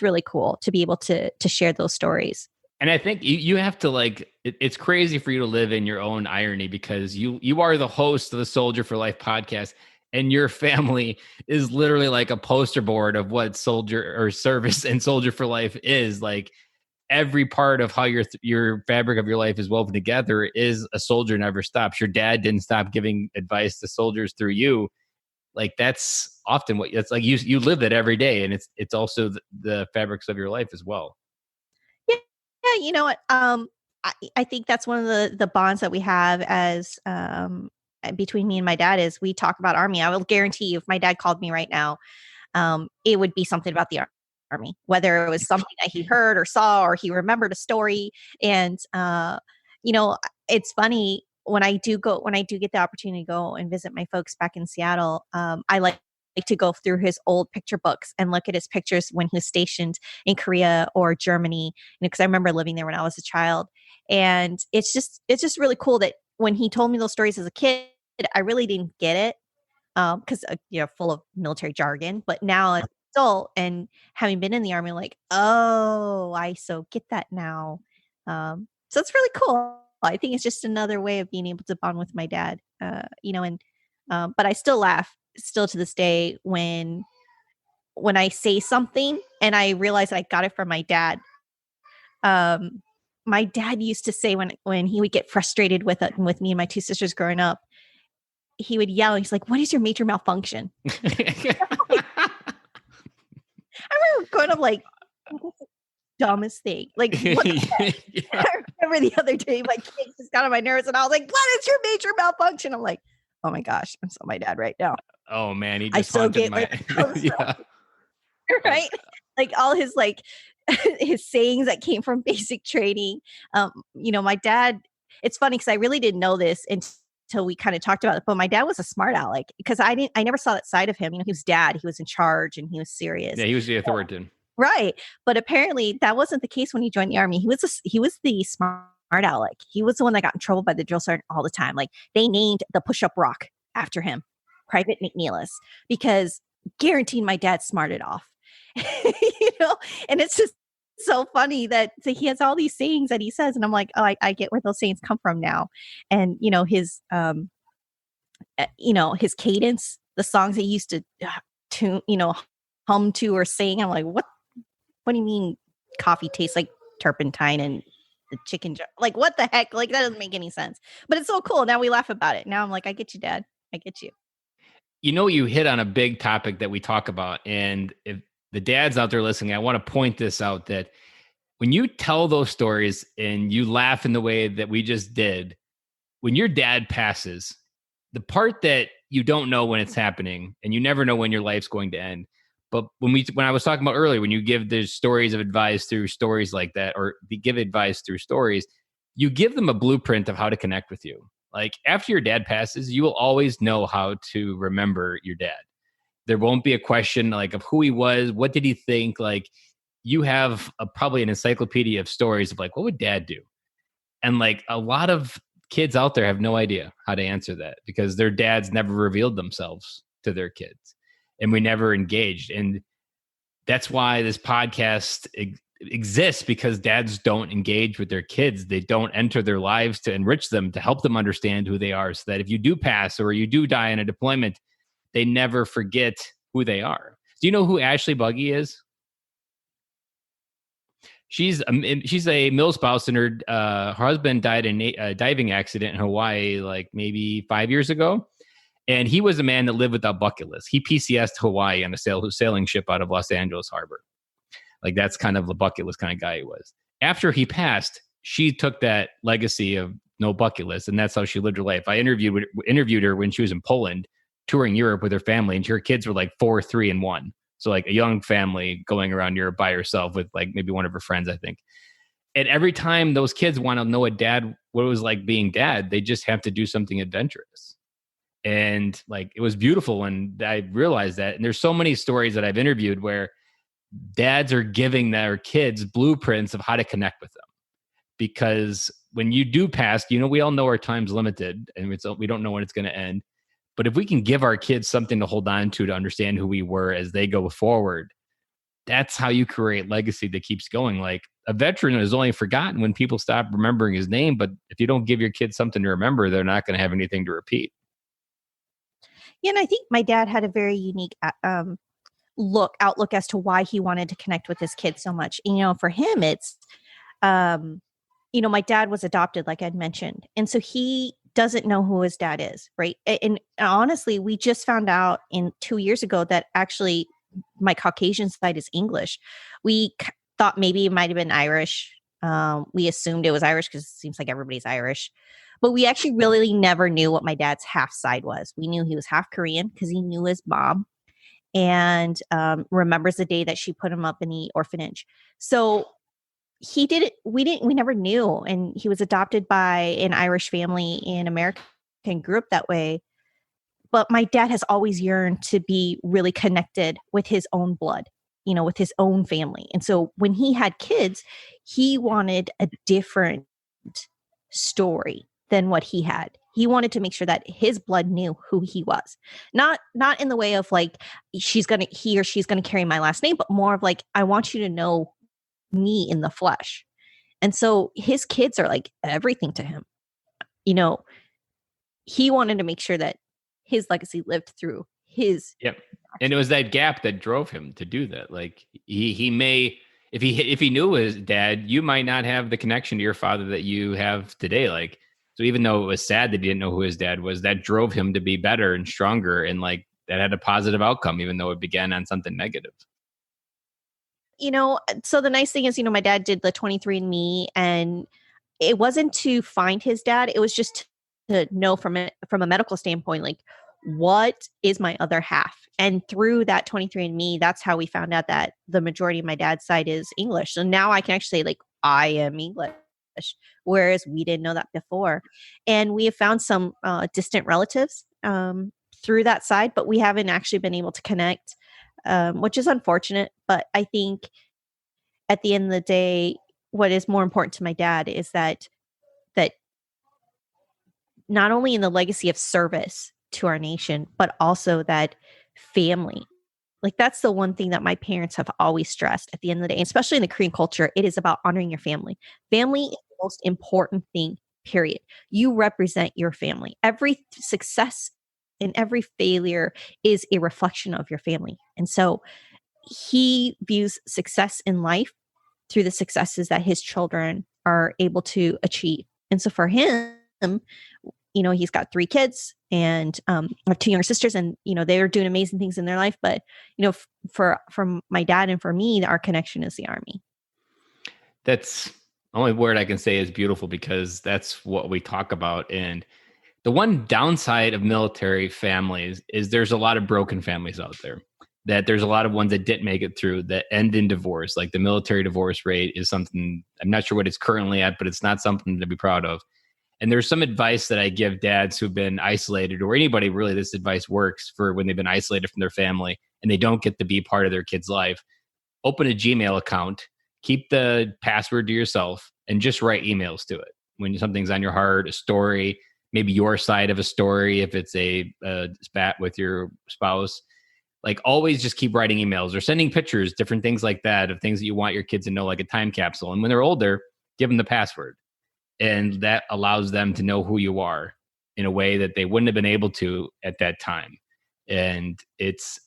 really cool to be able to share those stories. And I think you have to it's crazy for you to live in your own irony, because you are the host of the Soldier for Life podcast, and your family is literally like a poster board of what soldier or service and Soldier for Life is. Like, every part of how your fabric of your life is woven together is a soldier never stops. Your dad didn't stop giving advice to soldiers through you. Like, that's often what it's like. You live that every day, and it's also the fabrics of your life as well. Yeah, you know what? I think that's one of the bonds that we have as between me and my dad is we talk about Army. I will guarantee you, if my dad called me right now, it would be something about the Army, whether it was something that he heard or saw, or he remembered a story. And it's funny, when I do get the opportunity to go and visit my folks back in Seattle, I like to go through his old picture books and look at his pictures when he was stationed in Korea or Germany, because I remember living there when I was a child. And it's just really cool that when he told me those stories as a kid, I really didn't get it, because full of military jargon. But now as an adult and having been in the Army, like, oh, I so get that now. So it's really cool. I think it's just another way of being able to bond with my dad, but I still laugh still to this day when I say something and I realize that I got it from my dad. My dad used to say when he would get frustrated with me and my 2 sisters growing up, he would yell. He's like, "What is your major malfunction?" I remember growing up like, dumbest thing. Like, what the heck? Yeah. I remember the other day, my kids just got on my nerves, and I was like, "What is your major malfunction?" I'm like, "Oh my gosh, I'm so my dad right now." Oh man, he I just still haunted get my yeah. right, like all his his sayings that came from basic training. My dad, it's funny because I really didn't know this until we kind of talked about it. But my dad was a smart aleck because I never saw that side of him. You know, he was dad, he was in charge and he was serious. Yeah, he was the authority. Right. But apparently that wasn't the case when he joined the army. He was the smart aleck. He was the one that got in trouble by the drill sergeant all the time. Like they named the push-up rock after him, Private McNeilis, because guaranteed my dad smarted off. You know, and it's just so funny that he has all these sayings that he says, and I'm like, oh, I get where those sayings come from now. And his his cadence, the songs he used to tune, hum to or sing. I'm like, what do you mean coffee tastes like turpentine and the chicken like what the heck? Like that doesn't make any sense. But it's so cool. Now we laugh about it. Now I'm like, I get you, Dad. I get you. You hit on a big topic that we talk about. And if the dads out there listening, I want to point this out, that when you tell those stories and you laugh in the way that we just did, when your dad passes, the part that you don't know when it's happening and you never know when your life's going to end. But when I was talking about earlier, when you give the stories of advice through stories like that, or give advice through stories, you give them a blueprint of how to connect with you. Like after your dad passes, you will always know how to remember your dad. There won't be a question like of who he was, what did he think? Like you have probably an encyclopedia of stories of like, what would dad do? And like a lot of kids out there have no idea how to answer that because their dads never revealed themselves to their kids. And we never engaged. And that's why this podcast exists, because dads don't engage with their kids. They don't enter their lives to enrich them, to help them understand who they are, so that if you do pass or you do die in a deployment, they never forget who they are. Do you know who Ashley Buggy is? She's a milspouse, and her husband died in a diving accident in Hawaii like maybe 5 years ago. And he was a man that lived without bucket list. He PCS'd Hawaii on a sailing ship out of Los Angeles Harbor. Like that's kind of the bucket list kind of guy he was. After he passed, she took that legacy of no bucket list, and that's how she lived her life. I interviewed her when she was in Poland, touring Europe with her family, and her kids were like 4, 3, and 1. So like a young family going around Europe by herself with like maybe one of her friends, I think. And every time those kids want to know what it was like being dad, they just have to do something adventurous. And like, it was beautiful. And I realized that. And there's so many stories that I've interviewed where dads are giving their kids blueprints of how to connect with them. Because when you do pass, we all know our time's limited and we don't know when it's going to end. But if we can give our kids something to hold on to understand who we were as they go forward, that's how you create legacy that keeps going. Like a veteran is only forgotten when people stop remembering his name. But if you don't give your kids something to remember, they're not going to have anything to repeat. Yeah, and I think my dad had a very unique outlook as to why he wanted to connect with his kids so much. For him, it's, my dad was adopted, like I'd mentioned. And so he doesn't know who his dad is, right? And honestly, we just found out 2 years ago that actually my Caucasian side is English. We thought maybe it might have been Irish. We assumed it was Irish because it seems like everybody's Irish. But we actually really never knew what my dad's half side was. We knew he was half Korean because he knew his mom and remembers the day that she put him up in the orphanage. So he did it. We never knew. And he was adopted by an Irish family in America and grew up that way. But my dad has always yearned to be really connected with his own blood, with his own family. And so when he had kids, he wanted a different story than what he had. He wanted to make sure that his blood knew who he was. Not in the way of like, he or she's going to carry my last name, but more of like, I want you to know me in the flesh. And so his kids are like everything to him. He wanted to make sure that his legacy lived through his. Yep. And it was that gap that drove him to do that. Like he may, if he knew his dad, you might not have the connection to your father that you have today. Like, so even though it was sad that he didn't know who his dad was, that drove him to be better and stronger. And like that had a positive outcome, even though it began on something negative. So the nice thing is, my dad did the 23andMe, and it wasn't to find his dad. It was just to know from a medical standpoint, like, what is my other half? And through that 23andMe, that's how we found out that the majority of my dad's side is English. So now I can actually say, like, I am English. whereas we didn't know that before. And we have found some distant relatives through that side, but we haven't actually been able to connect, which is unfortunate. But I think at the end of the day, what is more important to my dad is that not only in the legacy of service to our nation, but also that family. Like that's the one thing that my parents have always stressed at the end of the day, especially in the Korean culture, it is about honoring your family. Family is the most important thing, period. You represent your family. Every success and every failure is a reflection of your family. And so he views success in life through the successes that his children are able to achieve. And so for him, he's got 3 kids and I have 2 younger sisters, and they're doing amazing things in their life. But for my dad and for me, our connection is the Army. That's the only word I can say is beautiful, because that's what we talk about. And the one downside of military families is there's a lot of broken families out there. That there's a lot of ones that didn't make it through that end in divorce. Like the military divorce rate is something, I'm not sure what it's currently at, but it's not something to be proud of. And there's some advice that I give dads who've been isolated, or anybody really, this advice works for when they've been isolated from their family and they don't get to be part of their kid's life. Open a Gmail account, keep the password to yourself, and just write emails to it. When something's on your heart, a story, maybe your side of a story, if it's a spat with your spouse, like always just keep writing emails or sending pictures, different things like that, of things that you want your kids to know, like a time capsule. And when they're older, give them the password. And that allows them to know who you are in a way that they wouldn't have been able to at that time. And it's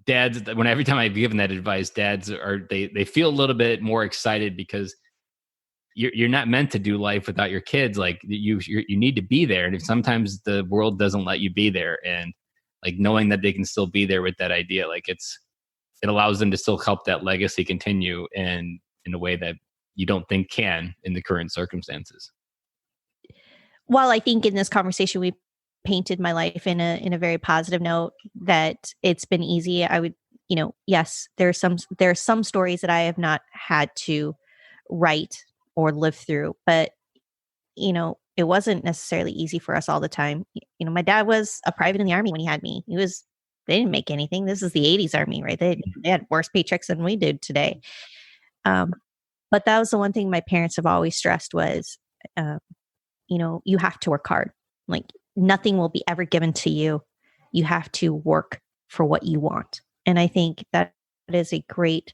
dads, when every time I've given that advice, dads they feel a little bit more excited, because you're not meant to do life without your kids. Like you need to be there. And if sometimes the world doesn't let you be there, and like knowing that they can still be there with that idea, like it allows them to still help that legacy continue, and in a way that you don't think can in the current circumstances. While I think in this conversation we painted my life in a very positive note, that it's been easy, I would, yes, there's some stories that I have not had to write or live through, but it wasn't necessarily easy for us all the time. My dad was a private in the Army when he had me. They didn't make anything. This is the 80s Army, right? They had worse paychecks than we did today. But that was the one thing my parents have always stressed was, you have to work hard. Like nothing will be ever given to you. You have to work for what you want. And I think that is a great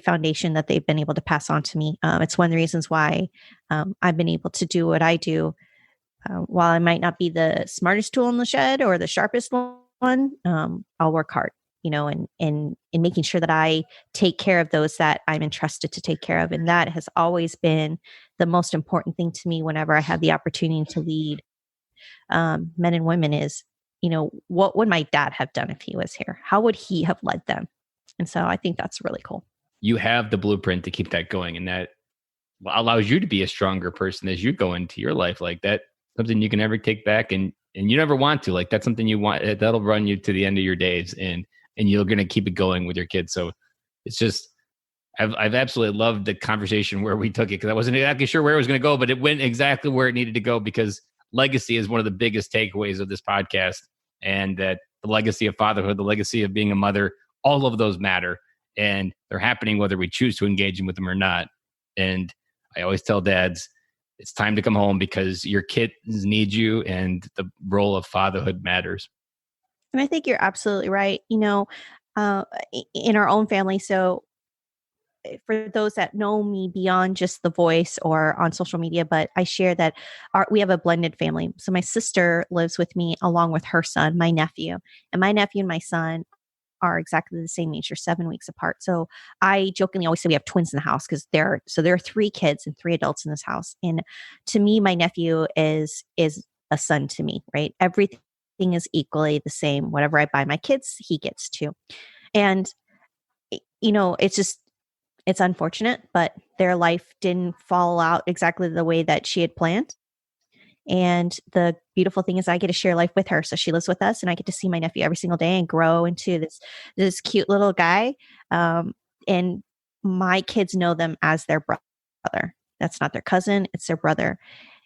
foundation that they've been able to pass on to me. It's one of the reasons why I've been able to do what I do. While I might not be the smartest tool in the shed or the sharpest one, I'll work hard. In making sure that I take care of those that I'm entrusted to take care of. And that has always been the most important thing to me whenever I have the opportunity to lead men and women is, what would my dad have done if he was here? How would he have led them? And so I think that's really cool. You have the blueprint to keep that going, and that allows you to be a stronger person as you go into your life. Like that, something you can never take back, and you never want to. Like that's something you want, that'll run you to the end of your days, and you're going to keep it going with your kids. So it's just, I've absolutely loved the conversation where we took it, because I wasn't exactly sure where it was going to go, but it went exactly where it needed to go, because legacy is one of the biggest takeaways of this podcast, and that the legacy of fatherhood, the legacy of being a mother, all of those matter, and they're happening whether we choose to engage with them or not. And I always tell dads, it's time to come home, because your kids need you, and the role of fatherhood matters. And I think you're absolutely right. In our own family. So for those that know me beyond just the voice or on social media, but I share that we have a blended family. So my sister lives with me along with her son, my nephew, and my nephew and my son are exactly the same age. They're 7 weeks apart. So I jokingly always say we have twins in the house, because there are 3 kids and 3 adults in this house. And to me, my nephew is a son to me, right? Everything is equally the same. Whatever I buy my kids, he gets too. And, it's unfortunate, but their life didn't fall out exactly the way that she had planned. And the beautiful thing is I get to share life with her. So she lives with us, and I get to see my nephew every single day and grow into this cute little guy. And my kids know them as their brother. That's not their cousin, it's their brother.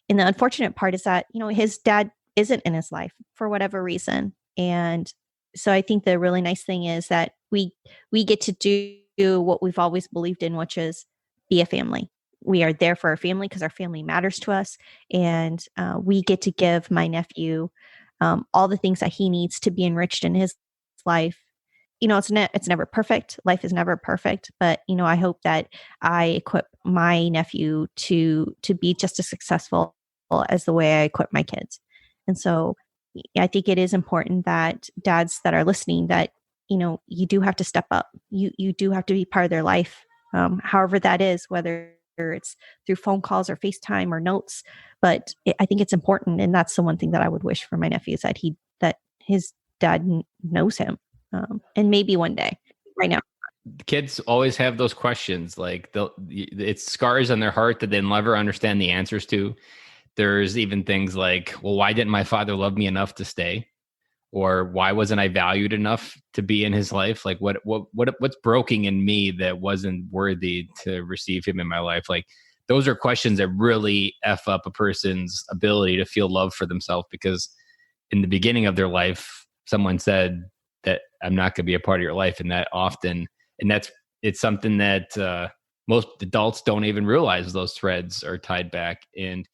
And the unfortunate part is that, his dad isn't in his life for whatever reason. And so I think the really nice thing is that we get to do what we've always believed in, which is be a family. We are there for our family because our family matters to us. And we get to give my nephew all the things that he needs to be enriched in his life. It's never perfect. Life is never perfect, but I hope that I equip my nephew to be just as successful as the way I equip my kids. And so I think it is important that dads that are listening, that you do have to step up. You do have to be part of their life, however that is, whether it's through phone calls or FaceTime or notes. But I think it's important, and that's the one thing that I would wish for my nephew, is that his dad knows him. And maybe one day. Right now, kids always have those questions, like it's scars on their heart that they'll never understand the answers to. There's even things like, well, why didn't my father love me enough to stay? Or why wasn't I valued enough to be in his life? Like what's broken in me that wasn't worthy to receive him in my life? Like those are questions that really F up a person's ability to feel love for themselves, because in the beginning of their life, someone said that I'm not going to be a part of your life. And it's something that most adults don't even realize those threads are tied back. And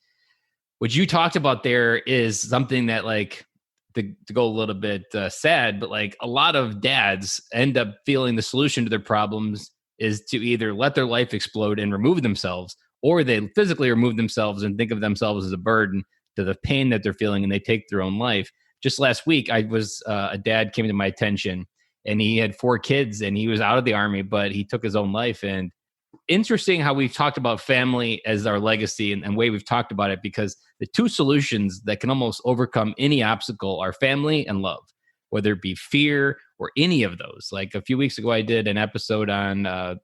what you talked about there is something that, like, to go a little bit sad, but like a lot of dads end up feeling the solution to their problems is to either let their life explode and remove themselves, or they physically remove themselves and think of themselves as a burden to the pain that they're feeling, and they take their own life. Just last week, a dad came to my attention, and he had 4 kids, and he was out of the Army, but he took his own life. And interesting how we've talked about family as our legacy and way we've talked about it, because the 2 solutions that can almost overcome any obstacle are family and love, whether it be fear or any of those. Like a few weeks ago, I did an episode on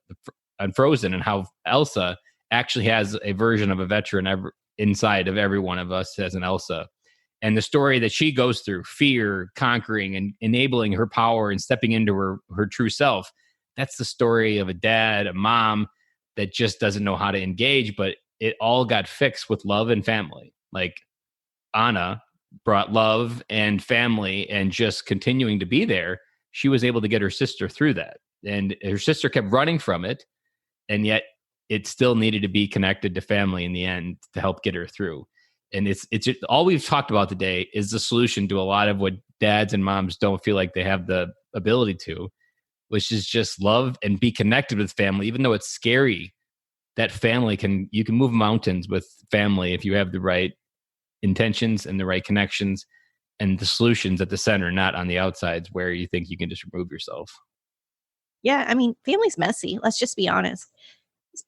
Frozen, and how Elsa actually has a version of a veteran inside of every one of us as an Elsa. And the story that she goes through, fear, conquering, and enabling her power and stepping into her true self. That's the story of a dad, a mom that just doesn't know how to engage, but it all got fixed with love and family. Like Anna brought love and family and just continuing to be there. She was able to get her sister through that. And her sister kept running from it. And yet it still needed to be connected to family in the end to help get her through. And it's just, all we've talked about today is the solution to a lot of what dads and moms don't feel like they have the ability to, which is just love and be connected with family. Even though it's scary, that family you can move mountains with family if you have the right intentions and the right connections, and the solutions at the center, not on the outsides where you think you can just remove yourself. Yeah, I mean, family's messy. Let's just be honest.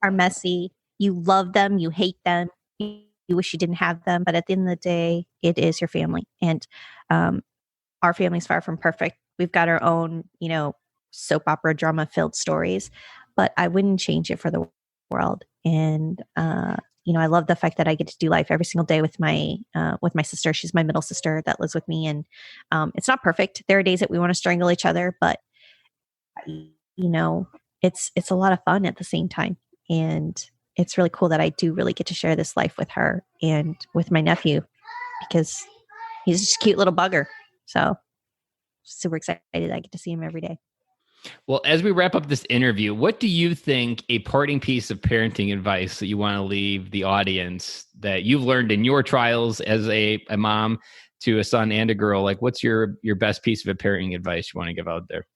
Are messy. You love them, you hate them, you wish you didn't have them, but at the end of the day, it is your family. And our family's far from perfect. We've got our own, soap opera drama filled stories, but I wouldn't change it for the world. And I love the fact that I get to do life every single day with my sister. She's my middle sister that lives with me, and it's not perfect. There are days that we want to strangle each other, but it's a lot of fun at the same time. And it's really cool that I do really get to share this life with her and with my nephew, because he's just a cute little bugger. So super excited I get to see him every day. Well, as we wrap up this interview, what do you think a parting piece of parenting advice that you want to leave the audience that you've learned in your trials as a mom to a son and a girl? Like, what's your best piece of parenting advice you want to give out there?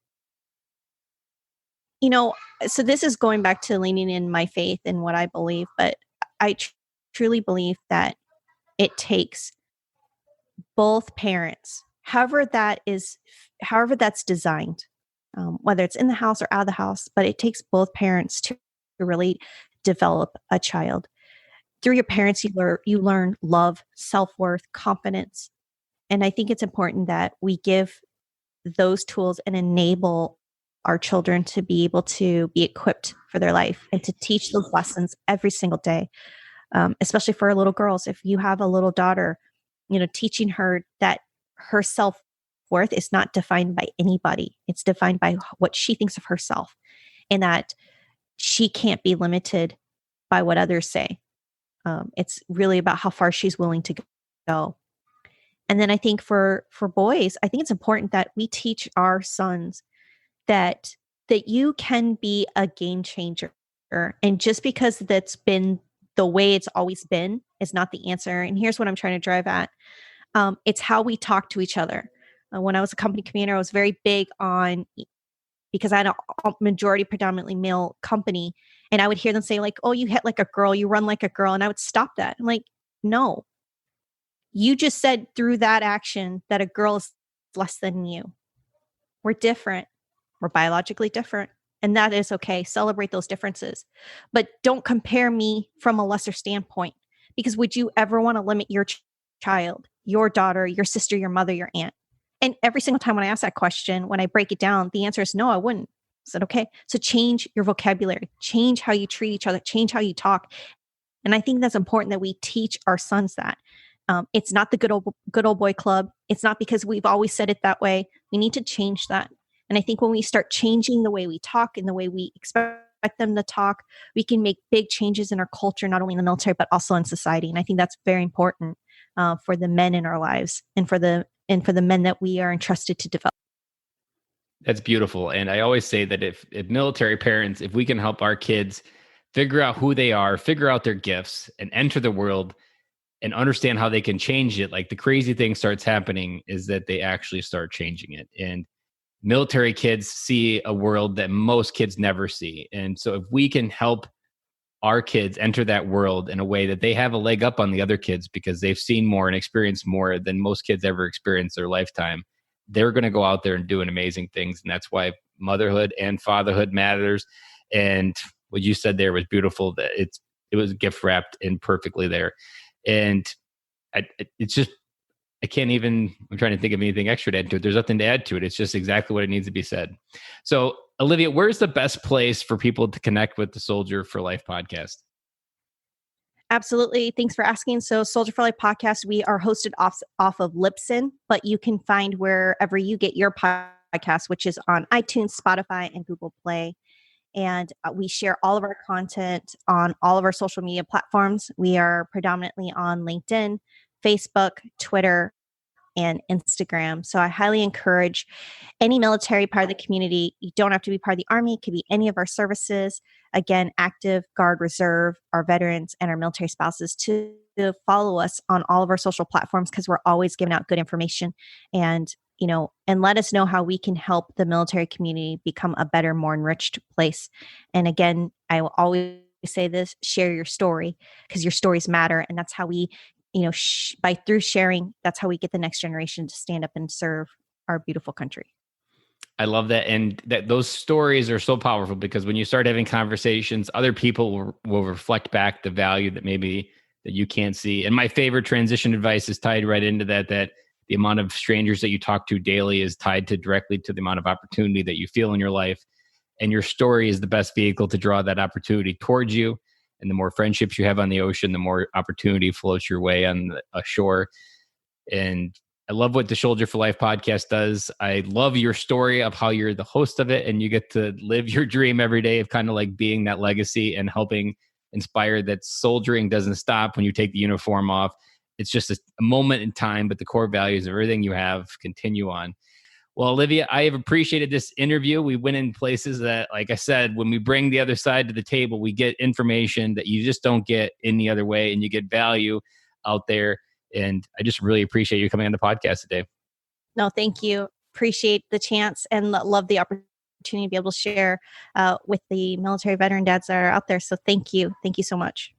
So this is going back to leaning in my faith and what I believe, but I truly believe that it takes both parents, however that's designed, whether it's in the house or out of the house, but it takes both parents to really develop a child. Through your parents, you learn love, self-worth, confidence. And I think it's important that we give those tools and enable our children to be able to be equipped for their life and to teach those lessons every single day, especially for our little girls. If you have a little daughter, teaching her that her self-worth is not defined by anybody. It's defined by what she thinks of herself, and that she can't be limited by what others say. It's really about how far she's willing to go. And then I think for boys, I think it's important that we teach our sons that you can be a game changer. And just because that's been the way it's always been is not the answer. And here's what I'm trying to drive at. It's how we talk to each other. When I was a company commander, I was very big on, because I had a majority predominantly male company, and I would hear them say like, oh, you hit like a girl, you run like a girl. And I would stop that. I'm like, no, you just said through that action that a girl is less than you. We're different. We're biologically different. And that is okay. Celebrate those differences. But don't compare me from a lesser standpoint. Because would you ever want to limit your child, your daughter, your sister, your mother, your aunt? And every single time when I ask that question, when I break it down, the answer is no, I wouldn't. I said, okay, so change your vocabulary, change how you treat each other, change how you talk. And I think that's important that we teach our sons that. It's not the good old boy club. It's not because we've always said it that way. We need to change that. And I think when we start changing the way we talk and the way we expect them to talk, we can make big changes in our culture, not only in the military, but also in society. And I think that's very important for the men in our lives and for the men that we are entrusted to develop. That's beautiful. And I always say that if military parents, if we can help our kids figure out who they are, figure out their gifts, and enter the world and understand how they can change it, like the crazy thing starts happening is that they actually start changing it. And military kids see a world that most kids never see. And so if we can help our kids enter that world in a way that they have a leg up on the other kids because they've seen more and experienced more than most kids ever experience their lifetime, they're going to go out there and doing amazing things. And that's why motherhood and fatherhood matters. And what you said there was beautiful. That it was gift wrapped in perfectly there. And it's just, I'm trying to think of anything extra to add to it. There's nothing to add to it. It's just exactly what it needs to be said. So, Olivia, where's the best place for people to connect with the Soldier for Life podcast? Absolutely. Thanks for asking. So Soldier for Life podcast, we are hosted off of Libsyn, but you can find wherever you get your podcast, which is on iTunes, Spotify, and Google Play. And we share all of our content on all of our social media platforms. We are predominantly on LinkedIn, Facebook, Twitter, and Instagram. So I highly encourage any military part of the community. You don't have to be part of the Army. It could be any of our services. Again, active, Guard, Reserve, our veterans, and our military spouses to follow us on all of our social platforms because we're always giving out good information and let us know how we can help the military community become a better, more enriched place. And again, I will always say this, share your story because your stories matter. And that's how we through sharing, that's how we get the next generation to stand up and serve our beautiful country. I love that. And that those stories are so powerful because when you start having conversations, other people will reflect back the value that you can't see. And my favorite transition advice is tied right into that the amount of strangers that you talk to daily is tied directly to the amount of opportunity that you feel in your life. And your story is the best vehicle to draw that opportunity towards you. And the more friendships you have on the ocean, the more opportunity floats your way on a shore. And I love what the Soldier for Life podcast does. I love your story of how you're the host of it and you get to live your dream every day of kind of like being that legacy and helping inspire that soldiering doesn't stop when you take the uniform off. It's just a moment in time, but the core values of everything you have continue on. Well, Olivia, I have appreciated this interview. We went in places that, like I said, when we bring the other side to the table, we get information that you just don't get any other way, and you get value out there. And I just really appreciate you coming on the podcast today. No, thank you. Appreciate the chance and love the opportunity to be able to share with the military veteran dads that are out there. So thank you. Thank you so much.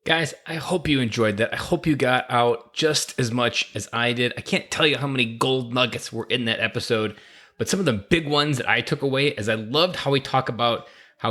Guys, I hope you enjoyed that. I hope you got out just as much as I did. I can't tell you how many gold nuggets were in that episode, but some of the big ones that I took away is I loved how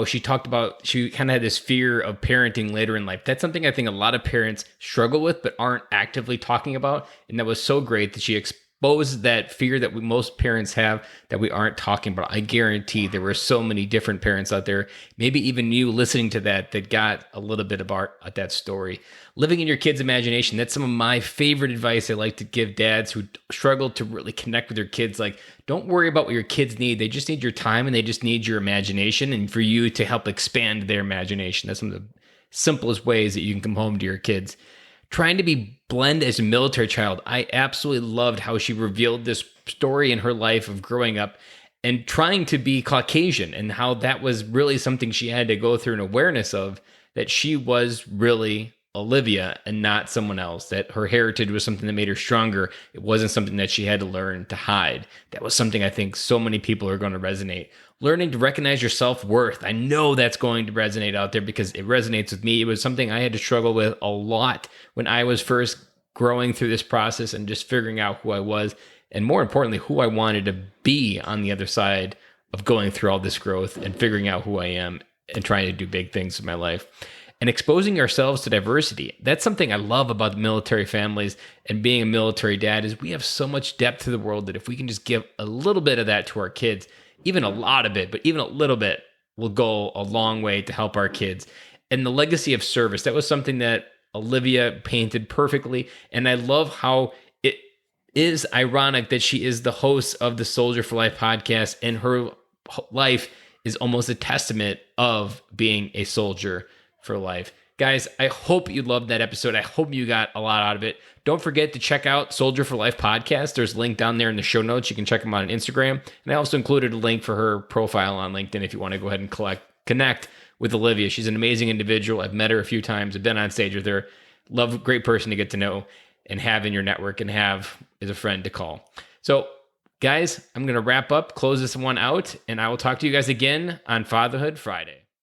she kind of had this fear of parenting later in life. That's something I think a lot of parents struggle with, but aren't actively talking about. And that was so great that she exposed that fear that most parents have that we aren't talking about. I guarantee there were so many different parents out there, maybe even you listening to that got a little bit about that story. Living in your kid's imagination, that's some of my favorite advice I like to give dads who struggle to really connect with their kids. Like, don't worry about what your kids need. They just need your time and they just need your imagination and for you to help expand their imagination. That's some of the simplest ways that you can come home to your kids. Trying to be blend as a military child, I absolutely loved how she revealed this story in her life of growing up and trying to be Caucasian, and how that was really something she had to go through an awareness of, that she was really Olivia and not someone else, that her heritage was something that made her stronger. It wasn't something that she had to learn to hide. That was something I think so many people are going to resonate. Learning to recognize your self-worth. I know that's going to resonate out there because it resonates with me. It was something I had to struggle with a lot when I was first growing through this process and just figuring out who I was, and more importantly, who I wanted to be on the other side of going through all this growth and figuring out who I am and trying to do big things in my life. And exposing ourselves to diversity. That's something I love about the military families and being a military dad, is we have so much depth to the world that if we can just give a little bit of that to our kids, even a lot of it, but even a little bit, will go a long way to help our kids. And the legacy of service, that was something that Olivia painted perfectly. And I love how it is ironic that she is the host of the Soldier for Life podcast, and her life is almost a testament of being a soldier for life. Guys, I hope you loved that episode. I hope you got a lot out of it. Don't forget to check out Soldier for Life podcast. There's a link down there in the show notes. You can check them out on Instagram. And I also included a link for her profile on LinkedIn if you want to go ahead and connect with Olivia. She's an amazing individual. I've met her a few times. I've been on stage with her. Love, great person to get to know and have in your network and have as a friend to call. So guys, I'm going to wrap up, close this one out, and I will talk to you guys again on Fatherhood Friday.